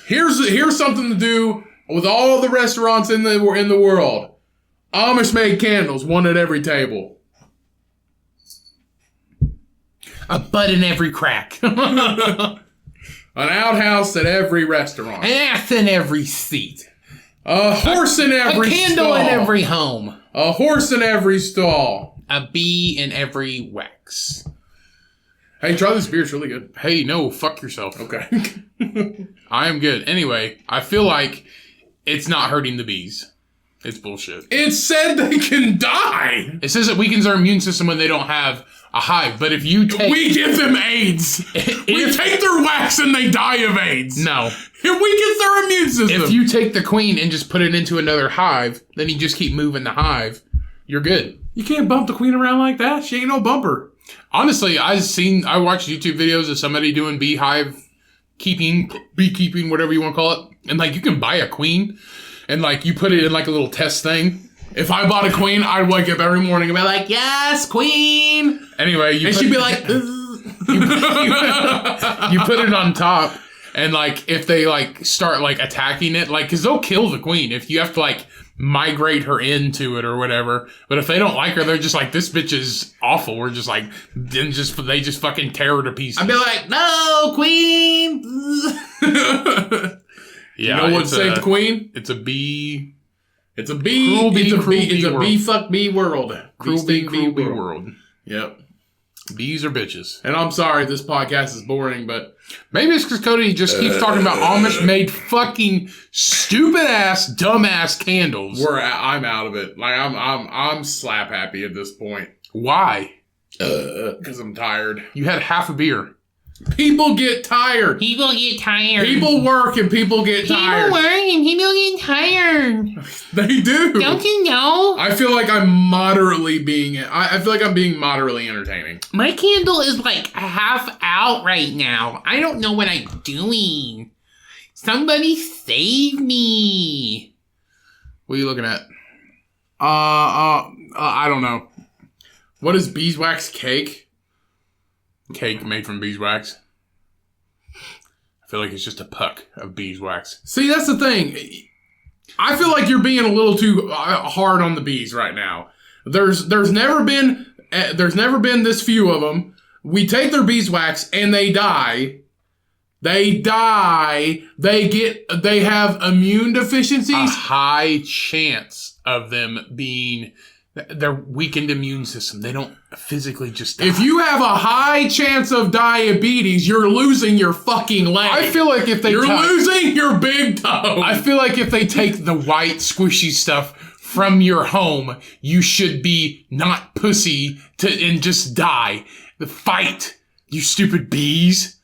Speaker 1: Here's something to do with all the restaurants in the world. Amish made candles, one at every table.
Speaker 2: A butt in every crack.
Speaker 1: An outhouse at every restaurant.
Speaker 2: An ass in every seat.
Speaker 1: A horse in every stall.
Speaker 2: A candle in every home.
Speaker 1: A horse in every stall.
Speaker 2: A bee in every wax.
Speaker 1: Hey, try this beer. It's really good.
Speaker 2: Hey, no, fuck yourself.
Speaker 1: Okay.
Speaker 2: I am good. Anyway, I feel like it's not hurting the bees. It's bullshit.
Speaker 1: It said they can die.
Speaker 2: It says it weakens their immune system when they don't have a hive. But if you take...
Speaker 1: We give them AIDS. We take their wax and they die of AIDS.
Speaker 2: No.
Speaker 1: It weakens their immune system.
Speaker 2: If you take the queen and just put it into another hive, then you just keep moving the hive, you're good.
Speaker 1: You can't bump the queen around like that. She ain't no bumper.
Speaker 2: Honestly, I watched YouTube videos of somebody doing beekeeping, whatever you want to call it. And you can buy a queen and you put it in a little test thing.
Speaker 1: If I bought a queen, I'd wake up every morning and be like, yes, queen.
Speaker 2: Anyway,
Speaker 1: she'd be like,
Speaker 2: you put it on top. And if they start attacking it, because they'll kill the queen if you have to migrate her into it or whatever. But if they don't like her, they're just this bitch is awful. We're just they just fucking tear her to pieces.
Speaker 1: I'd be like, no, queen.
Speaker 2: Yeah,
Speaker 1: you know what saved the queen?
Speaker 2: It's a bee.
Speaker 1: It's a bee. It's a bee fuck bee world.
Speaker 2: Cruel bee world.
Speaker 1: Yep.
Speaker 2: Bees are bitches.
Speaker 1: And I'm sorry this podcast is boring, but
Speaker 2: maybe it's because Cody just keeps talking about Amish made fucking stupid ass, dumbass candles.
Speaker 1: I'm out of it. I'm slap happy at this point.
Speaker 2: Why?
Speaker 1: Because I'm tired.
Speaker 2: You had half a beer.
Speaker 1: People get tired.
Speaker 2: People get tired.
Speaker 1: People work and people get tired.
Speaker 2: People work and people get tired.
Speaker 1: They do.
Speaker 2: Don't you know?
Speaker 1: I feel like I'm moderately being... I feel like I'm being moderately entertaining.
Speaker 2: My candle is like half out right now. I don't know what I'm doing. Somebody save me.
Speaker 1: What are you looking at? I don't know. What is beeswax cake?
Speaker 2: Cake made from beeswax. I feel like it's just a puck of beeswax.
Speaker 1: See, that's the thing. I feel like you're being a little too hard on the bees right now. There's never been this few of them. We take their beeswax and they die. They die. They have immune deficiencies.
Speaker 2: A high chance of them being their weakened immune system. They don't physically just die.
Speaker 1: If you have a high chance of diabetes, you're losing your fucking leg.
Speaker 2: I feel like if
Speaker 1: you're losing your big toe.
Speaker 2: I feel like if they take the white squishy stuff from your home, you should be not pussy and just die. Fight, you stupid bees.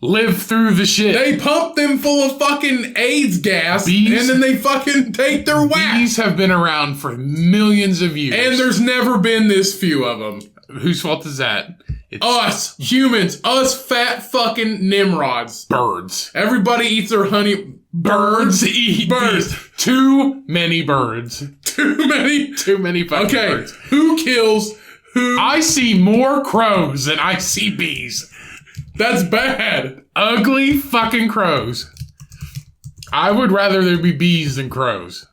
Speaker 2: Live through the shit.
Speaker 1: They pump them full of fucking AIDS gas,
Speaker 2: bees,
Speaker 1: and then they fucking take their wax.
Speaker 2: Bees have been around for millions of years.
Speaker 1: And there's never been this few of them.
Speaker 2: Whose fault is that?
Speaker 1: It's us, humans. Us fat fucking Nimrods.
Speaker 2: Birds.
Speaker 1: Everybody eats their honey.
Speaker 2: Birds eat birds. Too many birds.
Speaker 1: Too many fucking birds. Who kills who?
Speaker 2: I see more crows than I see bees.
Speaker 1: That's bad.
Speaker 2: Ugly fucking crows. I would rather there be bees than crows.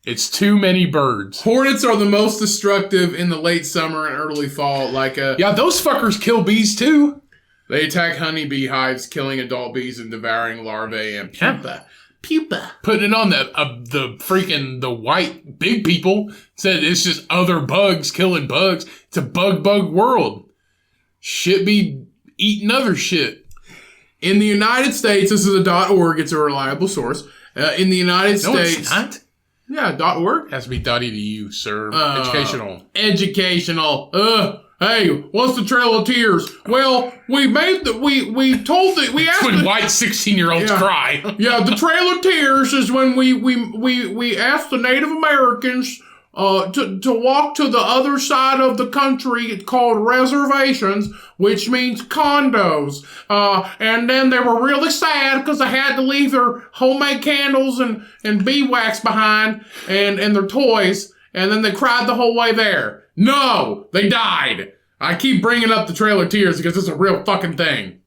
Speaker 2: It's too many birds.
Speaker 1: Hornets are the most destructive in the late summer and early fall.
Speaker 2: Yeah, those fuckers kill bees too.
Speaker 1: They attack honeybee hives, killing adult bees and devouring larvae and pupa. Pupa.
Speaker 2: Putting it on the freaking the white big people. Said it's just other bugs killing bugs. It's a bug world. Shit be eating other shit.
Speaker 1: In the United States, this is a .org. It's a reliable source. In the United States...
Speaker 2: It's not.
Speaker 1: Yeah, .org.
Speaker 2: It has to be .edu, sir. Educational.
Speaker 1: Educational. Hey, what's the Trail of Tears? Well, we asked
Speaker 2: when white 16-year-olds cry.
Speaker 1: Yeah, the Trail of Tears is when we asked the Native Americans to walk to the other side of the country called reservations, which means condos. And then they were really sad because they had to leave their homemade candles and bee wax behind and their toys. And then they cried the whole way there. No, they died. I keep bringing up the Trail of Tears because it's a real fucking thing.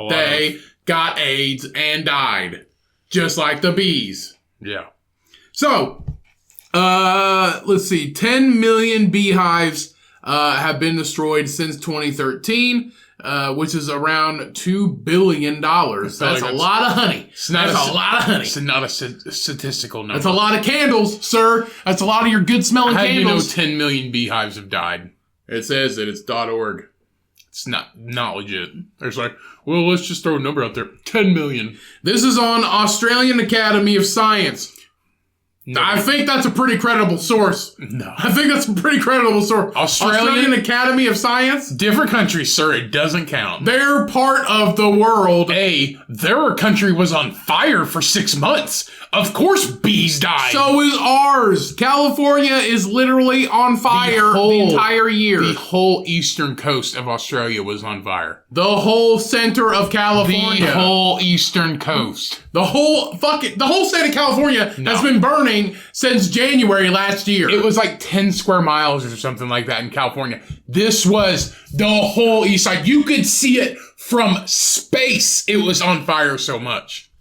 Speaker 1: They got AIDS and died. Just like the bees.
Speaker 2: Yeah.
Speaker 1: So... let's see. 10 million beehives have been destroyed since 2013, which is around $2 billion. That's a lot of honey. That's a lot of honey.
Speaker 2: It's not a statistical number.
Speaker 1: That's a lot of candles, sir. That's a lot of your good smelling candles.
Speaker 2: How do you know 10 million beehives have died?
Speaker 1: It says that it's .org.
Speaker 2: It's not legit. There's well, let's just throw a number out there. 10 million.
Speaker 1: This is on Australian Academy of Science. No. I think that's a pretty credible source.
Speaker 2: No.
Speaker 1: I think that's a pretty credible source.
Speaker 2: Australian
Speaker 1: Academy of Science?
Speaker 2: Different country, sir. It doesn't count.
Speaker 1: They're part of the world.
Speaker 2: Their country was on fire for 6 months. Of course bees died.
Speaker 1: So is ours. California is literally on fire the entire year.
Speaker 2: The whole eastern coast of Australia was on fire.
Speaker 1: The whole center of California.
Speaker 2: The whole eastern coast.
Speaker 1: The whole state of California has been burning since January last year.
Speaker 2: It was like 10 square miles or something like that in California. This was the whole east side. You could see it from space. It was on fire so much.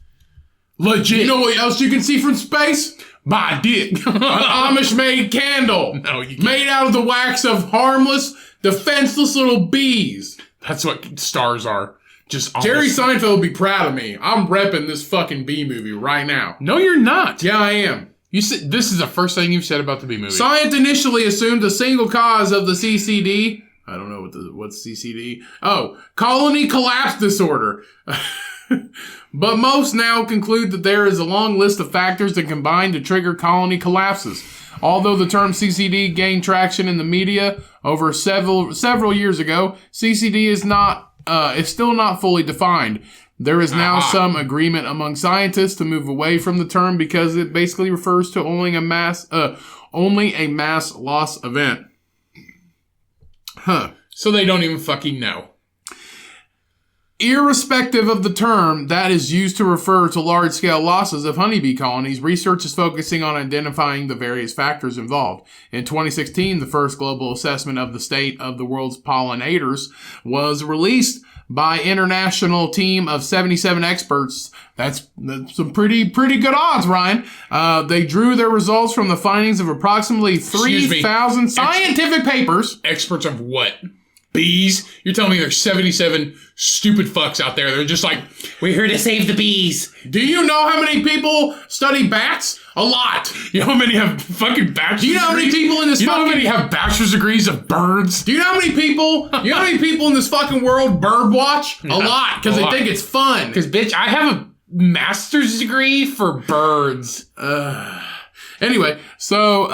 Speaker 2: Legit.
Speaker 1: You know what else you can see from space?
Speaker 2: My dick.
Speaker 1: An Amish-made candle.
Speaker 2: No, you can't.
Speaker 1: Made out of the wax of harmless, defenseless little bees.
Speaker 2: That's what stars are. Just
Speaker 1: Jerry Seinfeld would be proud of me. I'm repping this fucking bee movie right now.
Speaker 2: No, you're not.
Speaker 1: Yeah, I am.
Speaker 2: You said this is the first thing you've said about the bee movie.
Speaker 1: Science initially assumed a single cause of the CCD. I don't know what's CCD. Oh, colony collapse disorder. But most now conclude that there is a long list of factors that combine to trigger colony collapses. Although the term CCD gained traction in the media over several years ago, CCD is not is still not fully defined. There is now some agreement among scientists to move away from the term because it basically refers to only a mass loss event.
Speaker 2: So they don't even fucking know.
Speaker 1: Irrespective of the term that is used to refer to large-scale losses of honeybee colonies, research is focusing on identifying the various factors involved. In 2016, the first global assessment of the state of the world's pollinators was released by an international team of 77 experts. That's some pretty good odds, Ryan. They drew their results from the findings of approximately 3,000 scientific papers.
Speaker 2: Experts of what? Bees? You're telling me there's 77 stupid fucks out there. They're just like, we're here to save the bees.
Speaker 1: Do you know how many people study bats? A lot.
Speaker 2: You know how many have fucking bachelor's degrees?
Speaker 1: Do you know how many people in this
Speaker 2: You know how many have bachelor's degrees of birds?
Speaker 1: Do you know how many people? You know how many people in this fucking world bird watch? A lot, because they think it's fun.
Speaker 2: Because, bitch, I have a master's degree for birds.
Speaker 1: Anyway, so,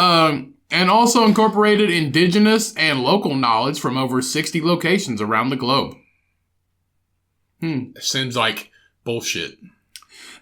Speaker 1: and also incorporated indigenous and local knowledge from over 60 locations around the globe.
Speaker 2: Seems like bullshit.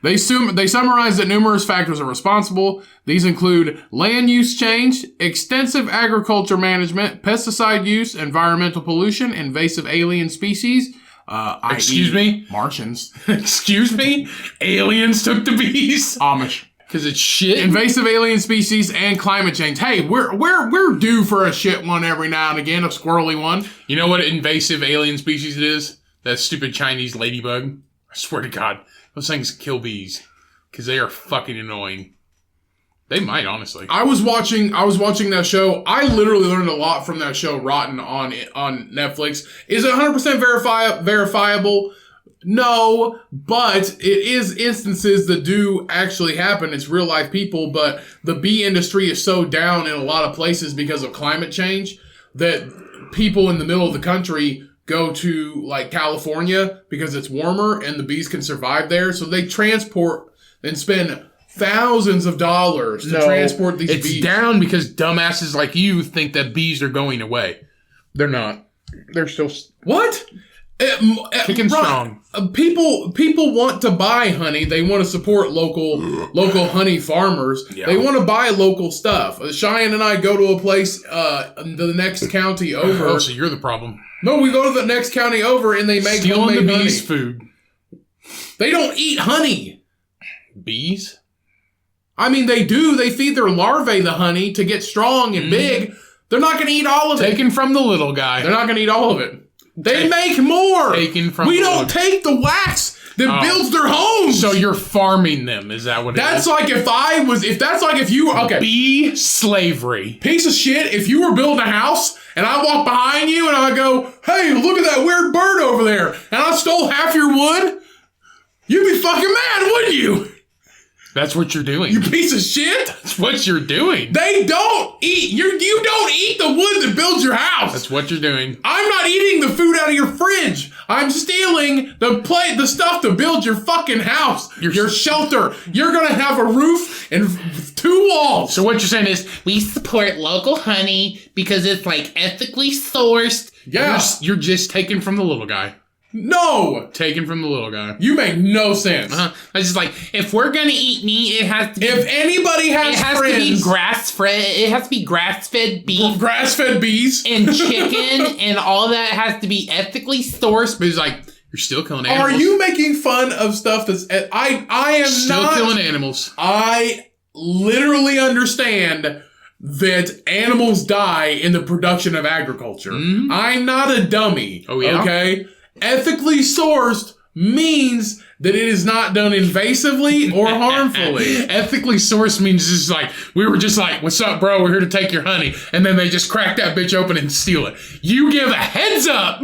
Speaker 1: They summarize that numerous factors are responsible. These include land use change, extensive agriculture management, pesticide use, environmental pollution, invasive alien species,
Speaker 2: Excuse me?
Speaker 1: Martians.
Speaker 2: Excuse me? Aliens took the bees?
Speaker 1: Amish.
Speaker 2: Because it's shit?
Speaker 1: Invasive alien species and climate change. Hey, we're due for a shit one every now and again, a squirrely one.
Speaker 2: You know what invasive alien species it is? That stupid Chinese ladybug. I swear to God. Those things kill bees. Because they are fucking annoying. They might, honestly.
Speaker 1: I was watching that show. I literally learned a lot from that show, Rotten, on Netflix. Is it 100% verifiable? No, but it is instances that do actually happen. It's real life people, but the bee industry is so down in a lot of places because of climate change that people in the middle of the country go to like California because it's warmer and the bees can survive there. So they transport and spend thousands of dollars to transport these bees.
Speaker 2: It's down because dumbasses like you think that bees are going away. They're not. They're still...
Speaker 1: What?
Speaker 2: Kicking strong.
Speaker 1: People want to buy honey. They want to support local honey farmers. Yeah. They want to buy local stuff. Cheyenne and I go to a place the next county over.
Speaker 2: Oh, so you're the problem.
Speaker 1: No, we go to the next county over and they make
Speaker 2: stealing
Speaker 1: homemade
Speaker 2: the bees'
Speaker 1: honey.
Speaker 2: food.
Speaker 1: They don't eat honey.
Speaker 2: Bees?
Speaker 1: I mean, they do. They feed their larvae the honey to get strong and big. They're not going to eat all of it.
Speaker 2: Taken from the little guy.
Speaker 1: They're not going to eat all of it. They make more.
Speaker 2: Taken from
Speaker 1: we don't take the wax that builds their homes.
Speaker 2: So you're farming them, is that what it
Speaker 1: that's
Speaker 2: is?
Speaker 1: Like that's like if you okay.
Speaker 2: Bee slavery.
Speaker 1: Piece of shit, if you were building a house and I walk behind you and I go, hey, look at that weird bird over there, and I stole half your wood, you'd be fucking mad, wouldn't you?
Speaker 2: That's what you're doing.
Speaker 1: You piece of shit.
Speaker 2: That's what you're doing.
Speaker 1: They don't eat. You don't eat the wood that builds your house.
Speaker 2: That's what you're doing.
Speaker 1: I'm not eating the food out of your fridge. I'm stealing the stuff to build your fucking house. Your shelter. You're going to have a roof and 2 walls.
Speaker 2: So what you're saying is we support local honey because it's like ethically sourced.
Speaker 1: Yeah.
Speaker 2: You're just taking from the little guy.
Speaker 1: No!
Speaker 2: Taken from the little guy.
Speaker 1: You make no sense.
Speaker 2: It's just like, if we're gonna eat meat, it has to be...
Speaker 1: If anybody has friends...
Speaker 2: to be grass-fed. It has to be grass-fed beef.
Speaker 1: Grass-fed bees.
Speaker 2: And chicken and all that has to be ethically sourced. But it's like, you're still killing animals.
Speaker 1: Are you making fun of stuff that's... I am
Speaker 2: still
Speaker 1: not...
Speaker 2: killing animals.
Speaker 1: I literally understand that animals die in the production of agriculture. Mm-hmm. I'm not a dummy. Oh, yeah? Okay? Ethically sourced means that it is not done invasively or harmfully.
Speaker 2: Ethically sourced means just like, we were just like, what's up, bro? We're here to take your honey. And then they just crack that bitch open and steal it. You give a heads up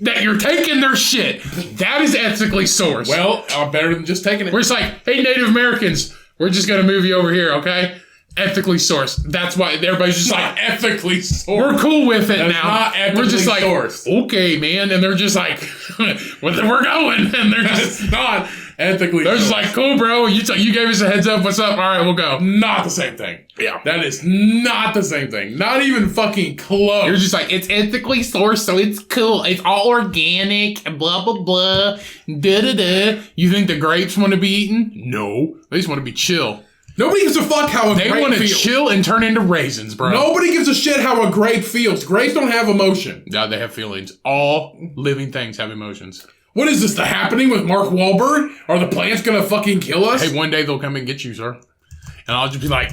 Speaker 2: that you're taking their shit. That is ethically sourced.
Speaker 1: Well, better than just taking it.
Speaker 2: We're just like, hey, Native Americans, we're just going to move you over here, okay? Ethically sourced. That's why everybody's just like,
Speaker 1: ethically sourced.
Speaker 2: We're cool with it
Speaker 1: That's
Speaker 2: now.
Speaker 1: Not ethically
Speaker 2: we're just like,
Speaker 1: sourced.
Speaker 2: Okay, man. And they're just like, we're going. And they're just
Speaker 1: not ethically.
Speaker 2: They're just like, cool, bro. You gave us a heads up. What's up? All right, we'll go.
Speaker 1: Not the same thing.
Speaker 2: Yeah.
Speaker 1: That is not the same thing. Not even fucking close.
Speaker 2: You're just like, it's ethically sourced, so it's cool. It's all organic, blah, blah, blah, da-da-da. You think the grapes want to be eaten? No. They just want to be chill.
Speaker 1: Nobody gives a fuck how a grape feels.
Speaker 2: They want to chill and turn into raisins, bro.
Speaker 1: Nobody gives a shit how a grape feels. Grapes don't have emotion.
Speaker 2: No, they have feelings. All living things have emotions.
Speaker 1: What is this, The Happening with Mark Wahlberg? Are the plants gonna fucking kill us?
Speaker 2: Hey, one day they'll come and get you, sir. And I'll just be like,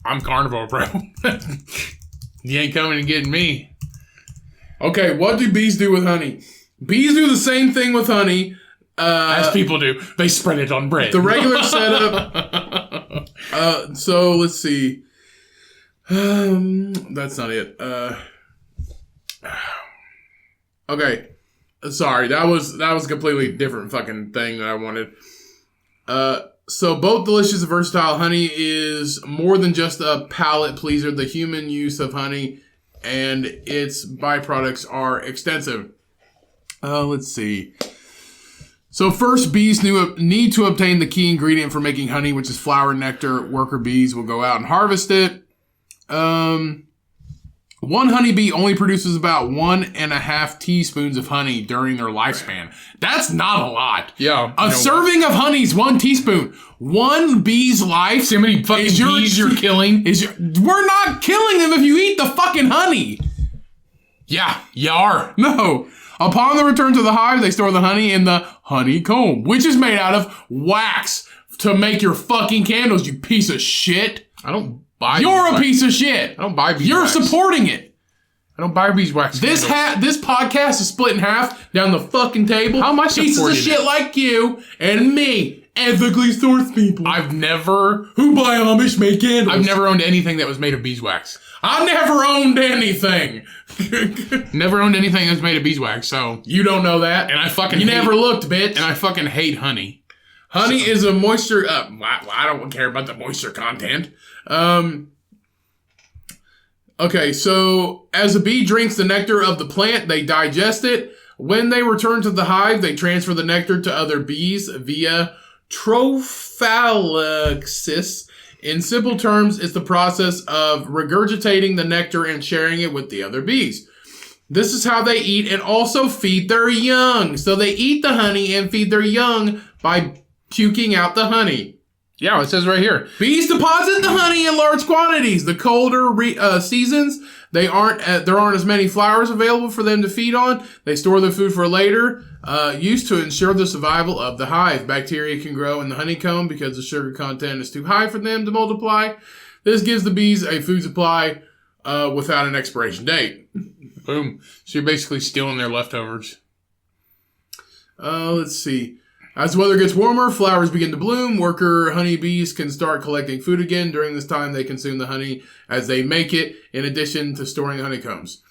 Speaker 2: I'm carnivore, bro. You ain't coming and getting me.
Speaker 1: Okay, what do bees do with honey? Bees do the same thing with honey.
Speaker 2: As people do. They spread it on bread.
Speaker 1: The regular setup. So, let's see. That's not it. Okay. Sorry, that was a completely different fucking thing that I wanted. So both delicious and versatile, honey is more than just a palate pleaser. The human use of honey and its byproducts are extensive. Let's see. So first, bees need to obtain the key ingredient for making honey, which is flower and nectar. Worker bees will go out and harvest it. One honeybee only produces about 1.5 teaspoons of honey during their lifespan. That's not a lot.
Speaker 2: Yeah.
Speaker 1: A serving of honey is 1 teaspoon. One bee's life.
Speaker 2: See how many fucking bees you're killing?
Speaker 1: We're not killing them if you eat the fucking honey.
Speaker 2: Yeah, you are.
Speaker 1: No. Upon the return to the hive, they store the honey in the honeycomb, which is made out of wax to make your fucking candles, you piece of shit.
Speaker 2: I don't buy
Speaker 1: You're a piece of shit.
Speaker 2: I don't buy beeswax.
Speaker 1: You're supporting it.
Speaker 2: I don't buy beeswax.
Speaker 1: This podcast is split in half down the fucking table.
Speaker 2: How am I supporting
Speaker 1: pieces of shit
Speaker 2: it?
Speaker 1: like you and me, ethically sourced people.
Speaker 2: I've never...
Speaker 1: Who buy Amish made candles.
Speaker 2: I've never owned anything that was made of beeswax.
Speaker 1: I never owned anything.
Speaker 2: Never owned anything that's made of beeswax, so...
Speaker 1: You don't know that.
Speaker 2: And I fucking
Speaker 1: You never looked, bitch.
Speaker 2: And I fucking hate honey.
Speaker 1: Honey is a moisture... I don't care about the moisture content. Okay, so as a bee drinks the nectar of the plant, they digest it. When they return to the hive, they transfer the nectar to other bees via trophallaxis. In simple terms, it's the process of regurgitating the nectar and sharing it with the other bees. This is how they eat and also feed their young. So they eat the honey and feed their young by puking out the honey.
Speaker 2: Yeah, it says right here.
Speaker 1: Bees deposit the honey in large quantities. The colder seasons, there aren't as many flowers available for them to feed on. They store their food for later, used to ensure the survival of the hive. Bacteria can grow in the honeycomb because the sugar content is too high for them to multiply. This gives the bees a food supply without an expiration date.
Speaker 2: Boom. So you're basically stealing their leftovers.
Speaker 1: Let's see. As the weather gets warmer, flowers begin to bloom. Worker honeybees can start collecting food again. During this time, they consume the honey as they make it, in addition to storing honeycombs.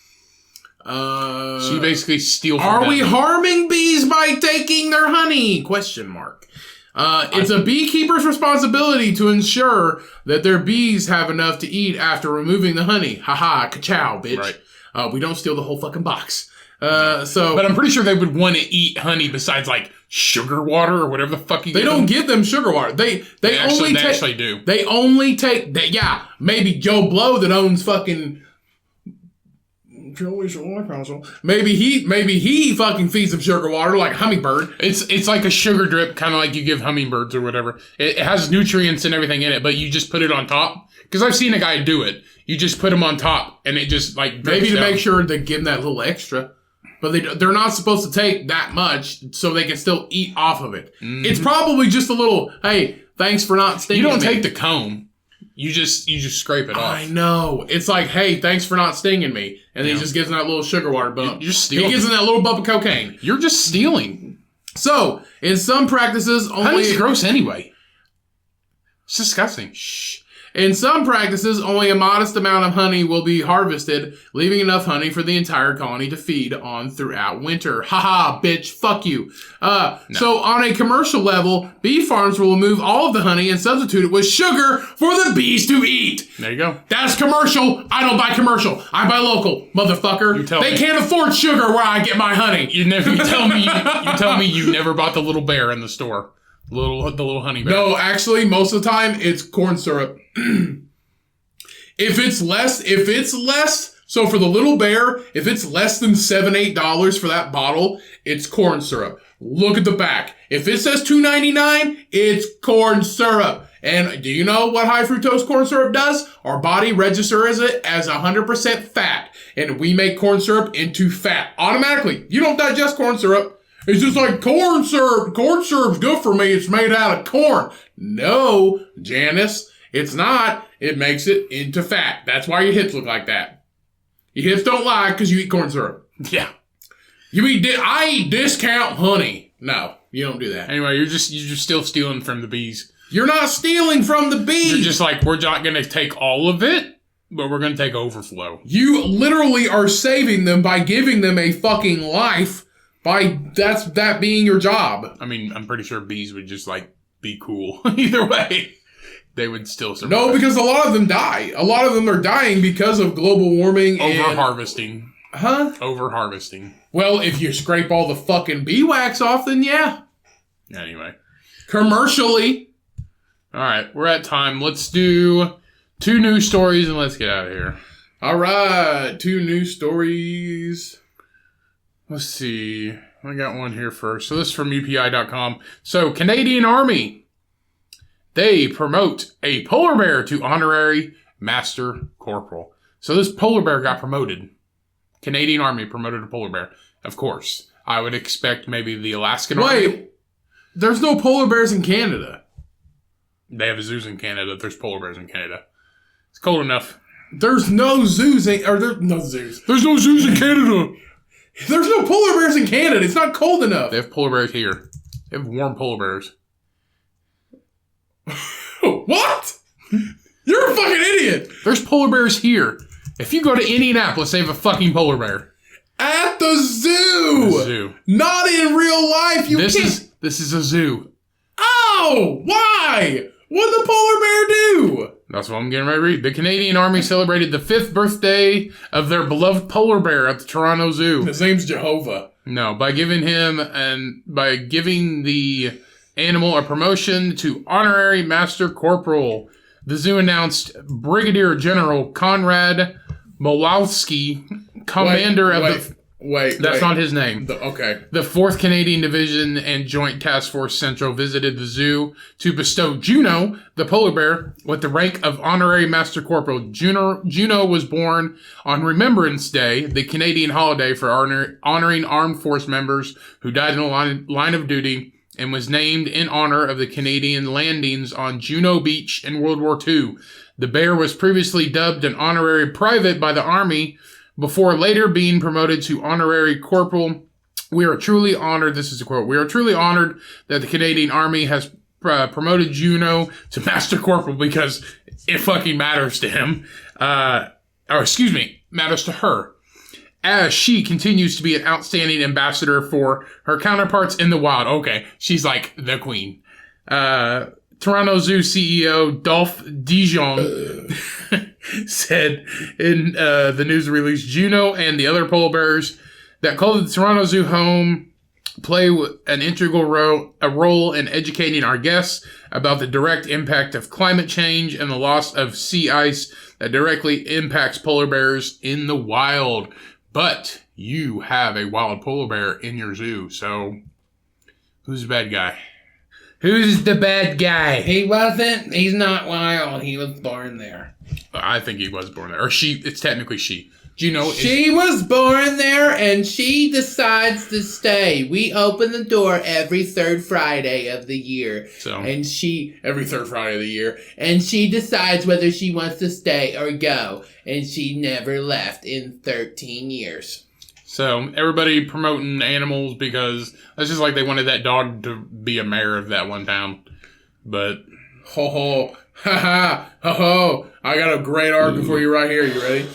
Speaker 2: So you basically steal from
Speaker 1: Are
Speaker 2: them.
Speaker 1: we harming bees by taking their honey? Question mark. It's a beekeeper's responsibility to ensure that their bees have enough to eat after removing the honey. Haha, ka-chow, bitch.
Speaker 2: Right.
Speaker 1: We don't steal the whole fucking box.
Speaker 2: But I'm pretty sure they would want to eat honey besides like sugar water or whatever the fuck you
Speaker 1: They don't give them sugar water. They
Speaker 2: actually do.
Speaker 1: They only take that. Yeah, maybe Joe Blow that owns fucking Maybe he fucking feeds them sugar water like hummingbird.
Speaker 2: It's like a sugar drip, kind of like you give hummingbirds or whatever. It has nutrients and everything in it, but you just put it on top. Because I've seen a guy do it. You just put them on top, and it just like
Speaker 1: maybe to
Speaker 2: down.
Speaker 1: make sure they give them that little extra. But they're not supposed to take that much, so they can still eat off of it. Mm-hmm. It's probably just a little, hey, thanks for not stinging me.
Speaker 2: You don't take the comb. You just scrape it off.
Speaker 1: I know. It's like, hey, thanks for not stinging me. And then he just gives them that little sugar water bump.
Speaker 2: You're stealing.
Speaker 1: He gives them that little bump of cocaine.
Speaker 2: You're just stealing.
Speaker 1: So, in some practices,
Speaker 2: honey's gross anyway. It's disgusting.
Speaker 1: Shh. In some practices, only a modest amount of honey will be harvested, leaving enough honey for the entire colony to feed on throughout winter. Haha, bitch, fuck you. No. So on a commercial level, bee farms will remove all of the honey and substitute it with sugar for the bees to eat.
Speaker 2: There you go.
Speaker 1: That's commercial. I don't buy commercial. I buy local, motherfucker. They can't afford sugar where I get my honey.
Speaker 2: You tell me you never bought the little bear in the store. The little honey bear.
Speaker 1: No, actually, most of the time, it's corn syrup. If it's less, so for the little bear, if it's less than $7, $8 for that bottle, it's corn syrup. Look at the back. If it says $2.99, it's corn syrup. And do you know what high fructose corn syrup does? Our body registers it as 100% fat. And we make corn syrup into fat automatically. You don't digest corn syrup. It's just like corn syrup. Corn syrup's good for me. It's made out of corn. No, Janice, it's not. It makes it into fat. That's why your hips look like that. Your hips don't lie because you eat corn syrup.
Speaker 2: Yeah.
Speaker 1: I eat discount honey. No, you don't do that.
Speaker 2: Anyway, you're just still stealing from the bees.
Speaker 1: You're not stealing from the bees.
Speaker 2: You're just like, we're not going to take all of it, but we're going to take overflow.
Speaker 1: You literally are saving them by giving them a fucking life by that being your job.
Speaker 2: I mean, I'm pretty sure bees would just like be cool. Either way, they would still survive.
Speaker 1: No, because a lot of them die. A lot of them are dying because of global warming
Speaker 2: over harvesting.
Speaker 1: Huh?
Speaker 2: Over harvesting.
Speaker 1: Well, if you scrape all the fucking bee wax off, then yeah.
Speaker 2: Anyway.
Speaker 1: Commercially.
Speaker 2: All right, we're at time. Let's do 2 news stories and let's get out of here.
Speaker 1: All right, 2 news stories.
Speaker 2: Let's see. I got one here first. So this is from UPI.com. So, Canadian Army. They promote a polar bear to honorary Master Corporal. So this polar bear got promoted. Canadian Army promoted a polar bear. Of course. I would expect maybe the Alaskan Army.
Speaker 1: Wait. There's no polar bears in Canada.
Speaker 2: They have zoos in Canada. There's polar bears in Canada. It's cold enough.
Speaker 1: There's no zoos there's no zoos.
Speaker 2: There's no zoos in Canada.
Speaker 1: There's no polar bears in Canada. It's not cold enough.
Speaker 2: They have polar bears here. They have warm polar bears.
Speaker 1: What? You're a fucking idiot.
Speaker 2: There's polar bears here. If you go to Indianapolis, they have a fucking polar bear.
Speaker 1: At the zoo.
Speaker 2: The zoo.
Speaker 1: Not in real life.
Speaker 2: This is a zoo.
Speaker 1: Oh, why? What'd the polar bear do?
Speaker 2: That's what I'm getting ready to read. The Canadian Army celebrated the 5th birthday of their beloved polar bear at the Toronto Zoo.
Speaker 1: His name's Jehovah.
Speaker 2: No, by giving the animal a promotion to honorary Master Corporal. The zoo announced Brigadier General Konrad Molowski, commander of the... That's not his name.
Speaker 1: Okay.
Speaker 2: The 4th Canadian Division and Joint Task Force Central visited the zoo to bestow Juno, the polar bear, with the rank of Honorary Master Corporal. Juno was born on Remembrance Day, the Canadian holiday for honoring armed force members who died in the line of duty, and was named in honor of the Canadian landings on Juno Beach in World War II. The bear was previously dubbed an honorary private by the Army, before later being promoted to honorary corporal. We are truly honored, this is a quote, we are truly honored that the Canadian Army has promoted Juno to Master Corporal because it fucking matters to him. Matters to her. As she continues to be an outstanding ambassador for her counterparts in the wild. Okay, she's like the queen. Toronto Zoo CEO Dolph Dijon said in the news release, Juno and the other polar bears that call the Toronto Zoo home play an integral role in educating our guests about the direct impact of climate change and the loss of sea ice that directly impacts polar bears in the wild. But you have a wild polar bear in your zoo, so who's the bad guy? Who's the bad guy?
Speaker 1: He wasn't. He's not wild. He was born there.
Speaker 2: I think he was born there. Or she. It's technically she. Juno
Speaker 3: She was born there and she decides to stay. We open the door every 3rd Friday of the year.
Speaker 1: Every 3rd Friday of the year.
Speaker 3: And she decides whether she wants to stay or go. And she never left in 13 years.
Speaker 2: So, everybody promoting animals because that's just like they wanted that dog to be a mayor of that one town. But...
Speaker 1: Ho ho. Ha ha. Ho ho. I got a great article for you right here. You ready?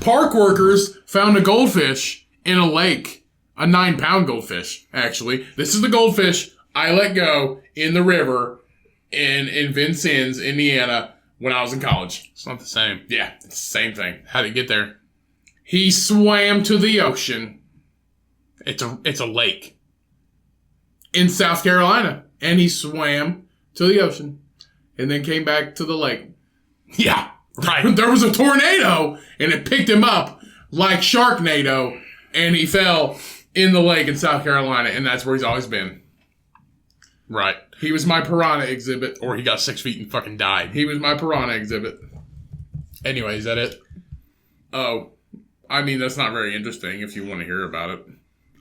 Speaker 1: Park workers found a goldfish in a lake. A 9-pound goldfish, actually. This is the goldfish I let go in the river in Vincennes, Indiana, when I was in college.
Speaker 2: It's not the same.
Speaker 1: Yeah, it's the same thing.
Speaker 2: How'd it get there?
Speaker 1: He swam to the ocean.
Speaker 2: It's a lake.
Speaker 1: In South Carolina. and he swam to the ocean and then came back to the lake.
Speaker 2: Yeah, right.
Speaker 1: There was a tornado and it picked him up like Sharknado and he fell in the lake in South Carolina, and that's where he's always been.
Speaker 2: Right.
Speaker 1: He was my piranha exhibit.
Speaker 2: Or he got 6 feet and fucking died.
Speaker 1: He was my piranha exhibit.
Speaker 2: Anyway, is that it?
Speaker 1: Oh, I mean, that's not very interesting if you want to hear about it.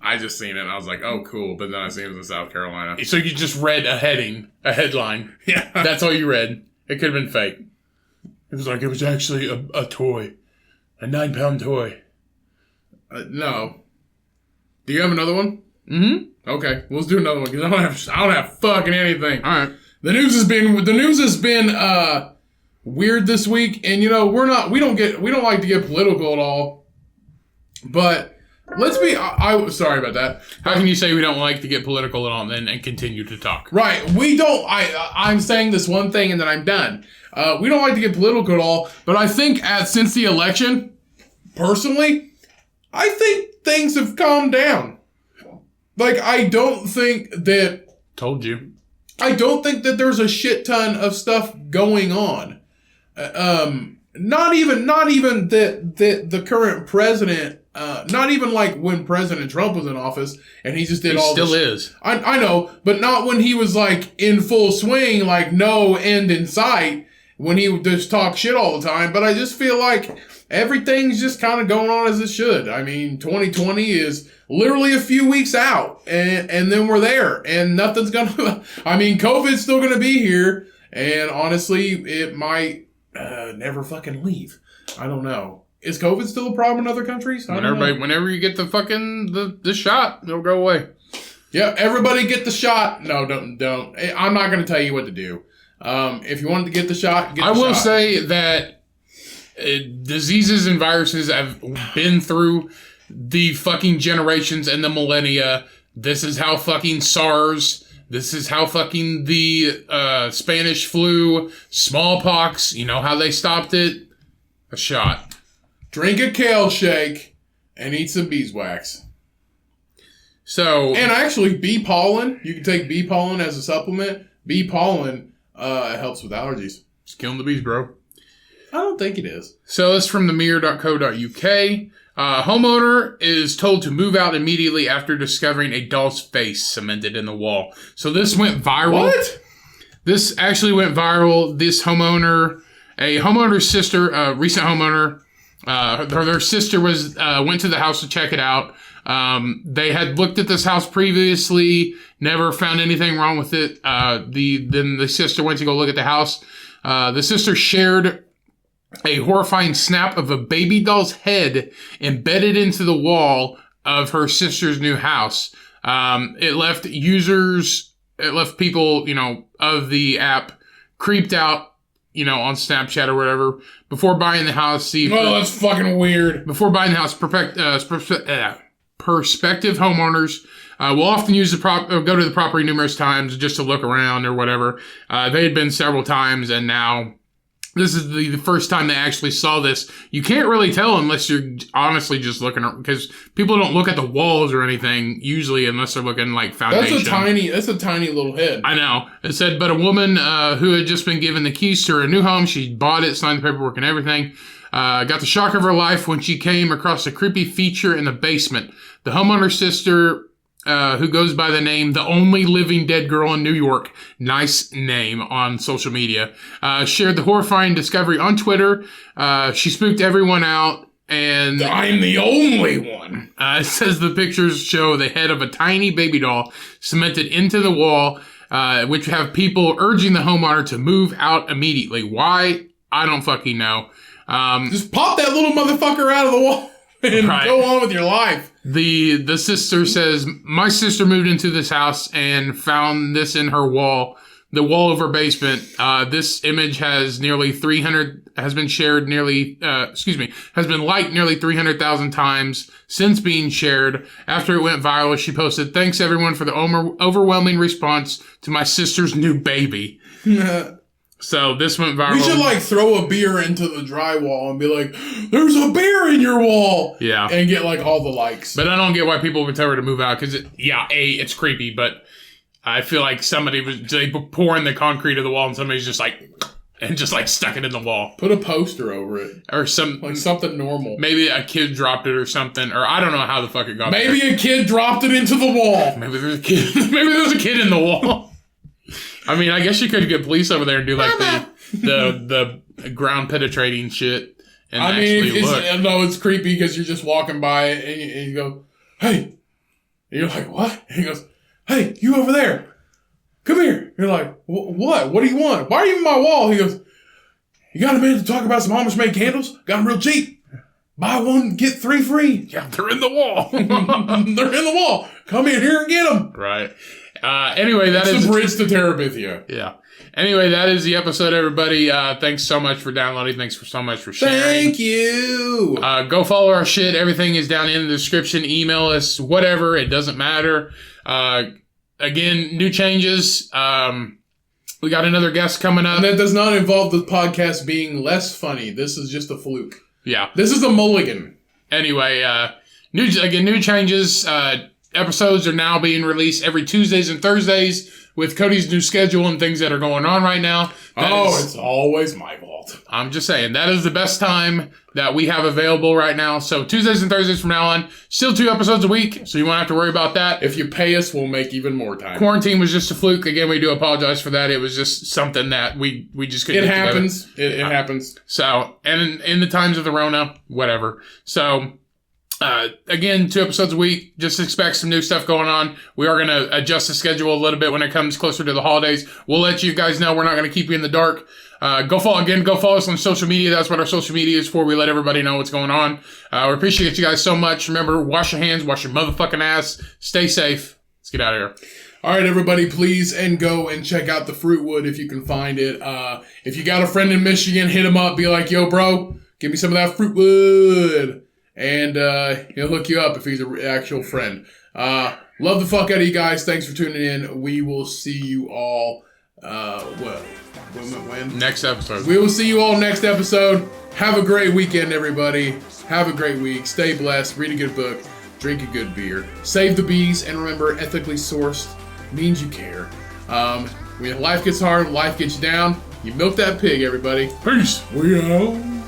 Speaker 1: I just seen it and I was like, oh, cool. But then I seen it was in South Carolina.
Speaker 2: So you just read a headline.
Speaker 1: Yeah.
Speaker 2: That's all you read. It could have been fake. It was like, it was actually a toy. A 9-pound toy.
Speaker 1: No. Do you have another one?
Speaker 2: Mm-hmm.
Speaker 1: Okay, let's do another one because I don't have fucking anything.
Speaker 2: All right.
Speaker 1: The news has been weird this week, and you know we don't like to get political at all. But let's be. Sorry about that.
Speaker 2: How can you say we don't like to get political at all and continue to talk?
Speaker 1: Right, we don't. I'm saying this one thing and then I'm done. We don't like to get political at all, but I think since the election, personally, I think things have calmed down. Like, I don't think that...
Speaker 2: Told you.
Speaker 1: I don't think that there's a shit ton of stuff going on. Not even that the current president... not even like when President Trump was in office and he just did all this...
Speaker 2: He still is.
Speaker 1: I know, but not when he was like in full swing, like no end in sight, when he would just talk shit all the time. But I just feel like everything's just kind of going on as it should. I mean, 2020 is... literally a few weeks out, and then we're there, and nothing's gonna... I mean, COVID's still gonna be here, and honestly, it might never fucking leave. I don't know. Is COVID still a problem in other countries?
Speaker 2: Whenever you get the fucking the shot, it'll go away.
Speaker 1: Yeah, everybody get the shot. No, don't. I'm not gonna tell you what to do. If you wanted to get the shot, get the shot.
Speaker 2: I will say that diseases and viruses have been through the fucking generations and the millennia. This is how fucking SARS, this is how fucking the Spanish flu, smallpox, you know how they stopped it? A shot.
Speaker 1: Drink a kale shake and eat some beeswax.
Speaker 2: So,
Speaker 1: and actually bee pollen, you can take bee pollen as a supplement. Bee pollen helps with allergies.
Speaker 2: It's killing the bees, bro.
Speaker 1: I don't think it is.
Speaker 2: So it's from themirror.co.uk. Homeowner is told to move out immediately after discovering a doll's face cemented in the wall. So this went viral.
Speaker 1: What?
Speaker 2: This actually went viral. This homeowner, a homeowner's sister, a recent homeowner, their sister went to the house to check it out. They had looked at this house previously, never found anything wrong with it. Then the sister went to go look at the house. The sister shared a horrifying snap of a baby doll's head embedded into the wall of her sister's new house. It left people, of the app creeped out, on Snapchat or whatever before buying the house.
Speaker 1: That's fucking weird.
Speaker 2: Before buying the house, prospective homeowners will often use go to the property numerous times just to look around or whatever. They had been several times, and now this is the first time they actually saw this. You can't really tell unless you're honestly just looking, because people don't look at the walls or anything usually unless they're looking like foundation.
Speaker 1: That's a tiny little head.
Speaker 2: I know. It said, but a woman who had just been given the keys to her new home, she bought it, signed the paperwork and everything, got the shock of her life when she came across a creepy feature in the basement. The homeowner's sister, who goes by the name The Only Living Dead Girl in New York, nice name on social media, shared the horrifying discovery on Twitter. She spooked everyone out, and
Speaker 1: I'm the only one.
Speaker 2: It says the pictures show the head of a tiny baby doll cemented into the wall, which have people urging the homeowner to move out immediately. Why? I don't fucking know.
Speaker 1: Just pop that little motherfucker out of the wall and go on with your life.
Speaker 2: The sister says, my sister moved into this house and found this in her wall, the wall of her basement. This image has been liked nearly 300,000 times since being shared. After it went viral, she posted, thanks everyone for the overwhelming response to my sister's new baby. So this went viral.
Speaker 1: We should throw a beer into the drywall and be like, there's a beer in your wall.
Speaker 2: Yeah.
Speaker 1: And get all the likes.
Speaker 2: But I don't get why people would tell her to move out because it's creepy, but I feel like somebody was pouring the concrete of the wall and somebody's just like stuck it in the wall.
Speaker 1: Put a poster over it.
Speaker 2: Or
Speaker 1: something normal.
Speaker 2: Maybe a kid dropped it or something. Or I don't know how the fuck it got
Speaker 1: Maybe
Speaker 2: there.
Speaker 1: a kid dropped it into the wall.
Speaker 2: Maybe there's a kid. Maybe there's a kid in the wall. I mean, I guess you could get police over there and do like the ground penetrating shit. And
Speaker 1: I mean, it's creepy because you're just walking by and you go, hey. And you're like, what? And he goes, hey, you over there. Come here. You're like, what? What do you want? Why are you in my wall? He goes, you got a minute to talk about some Amish-made candles? Got them real cheap. Buy one, get 3 free.
Speaker 2: Yeah, they're in the wall.
Speaker 1: They're in the wall. Come in here and get them.
Speaker 2: Right. Anyway, that's
Speaker 1: the bridge to Terabithia.
Speaker 2: Yeah. Anyway, that is the episode, everybody. Thanks so much for downloading. Thanks so much for sharing.
Speaker 1: Thank you.
Speaker 2: Go follow our shit. Everything is down in the description. Email us, whatever. It doesn't matter. Again, new changes. We got another guest coming up.
Speaker 1: And that does not involve the podcast being less funny. This is just a fluke.
Speaker 2: Yeah.
Speaker 1: This is a mulligan.
Speaker 2: Anyway, new changes. Episodes are now being released every Tuesdays and Thursdays with Cody's new schedule and things that are going on right now.
Speaker 1: It's always my fault.
Speaker 2: I'm just saying, that is the best time that we have available right now. So Tuesdays and Thursdays from now on, still 2 episodes a week, so you won't have to worry about that.
Speaker 1: If you pay us, we'll make even more time.
Speaker 2: Quarantine was just a fluke. Again, we do apologize for that. It was just something that we just couldn't
Speaker 1: get happens. It happens.
Speaker 2: So, and in the times of the Rona, whatever. So, again, 2 episodes a week. Just expect some new stuff going on. We are going to adjust the schedule a little bit when it comes closer to the holidays. We'll let you guys know. We're not going to keep you in the dark. Go follow us on social media. That's what our social media is for. We let everybody know what's going on. We appreciate you guys so much. Remember, wash your hands, wash your motherfucking ass. Stay safe. Let's get out of here.
Speaker 1: All right, everybody, please go and check out the Footwood if you can find it. If you got a friend in Michigan, hit him up. Be like, yo, bro, give me some of that Footwood. And he'll hook you up if he's an actual friend. Love the fuck out of you guys. Thanks for tuning in. We will see you all. When?
Speaker 2: Next episode.
Speaker 1: We will see you all next episode. Have a great weekend, everybody. Have a great week. Stay blessed. Read a good book. Drink a good beer. Save the bees. And remember, ethically sourced means you care. When life gets hard, life gets you down. You milk that pig, everybody.
Speaker 2: Peace.
Speaker 1: We out.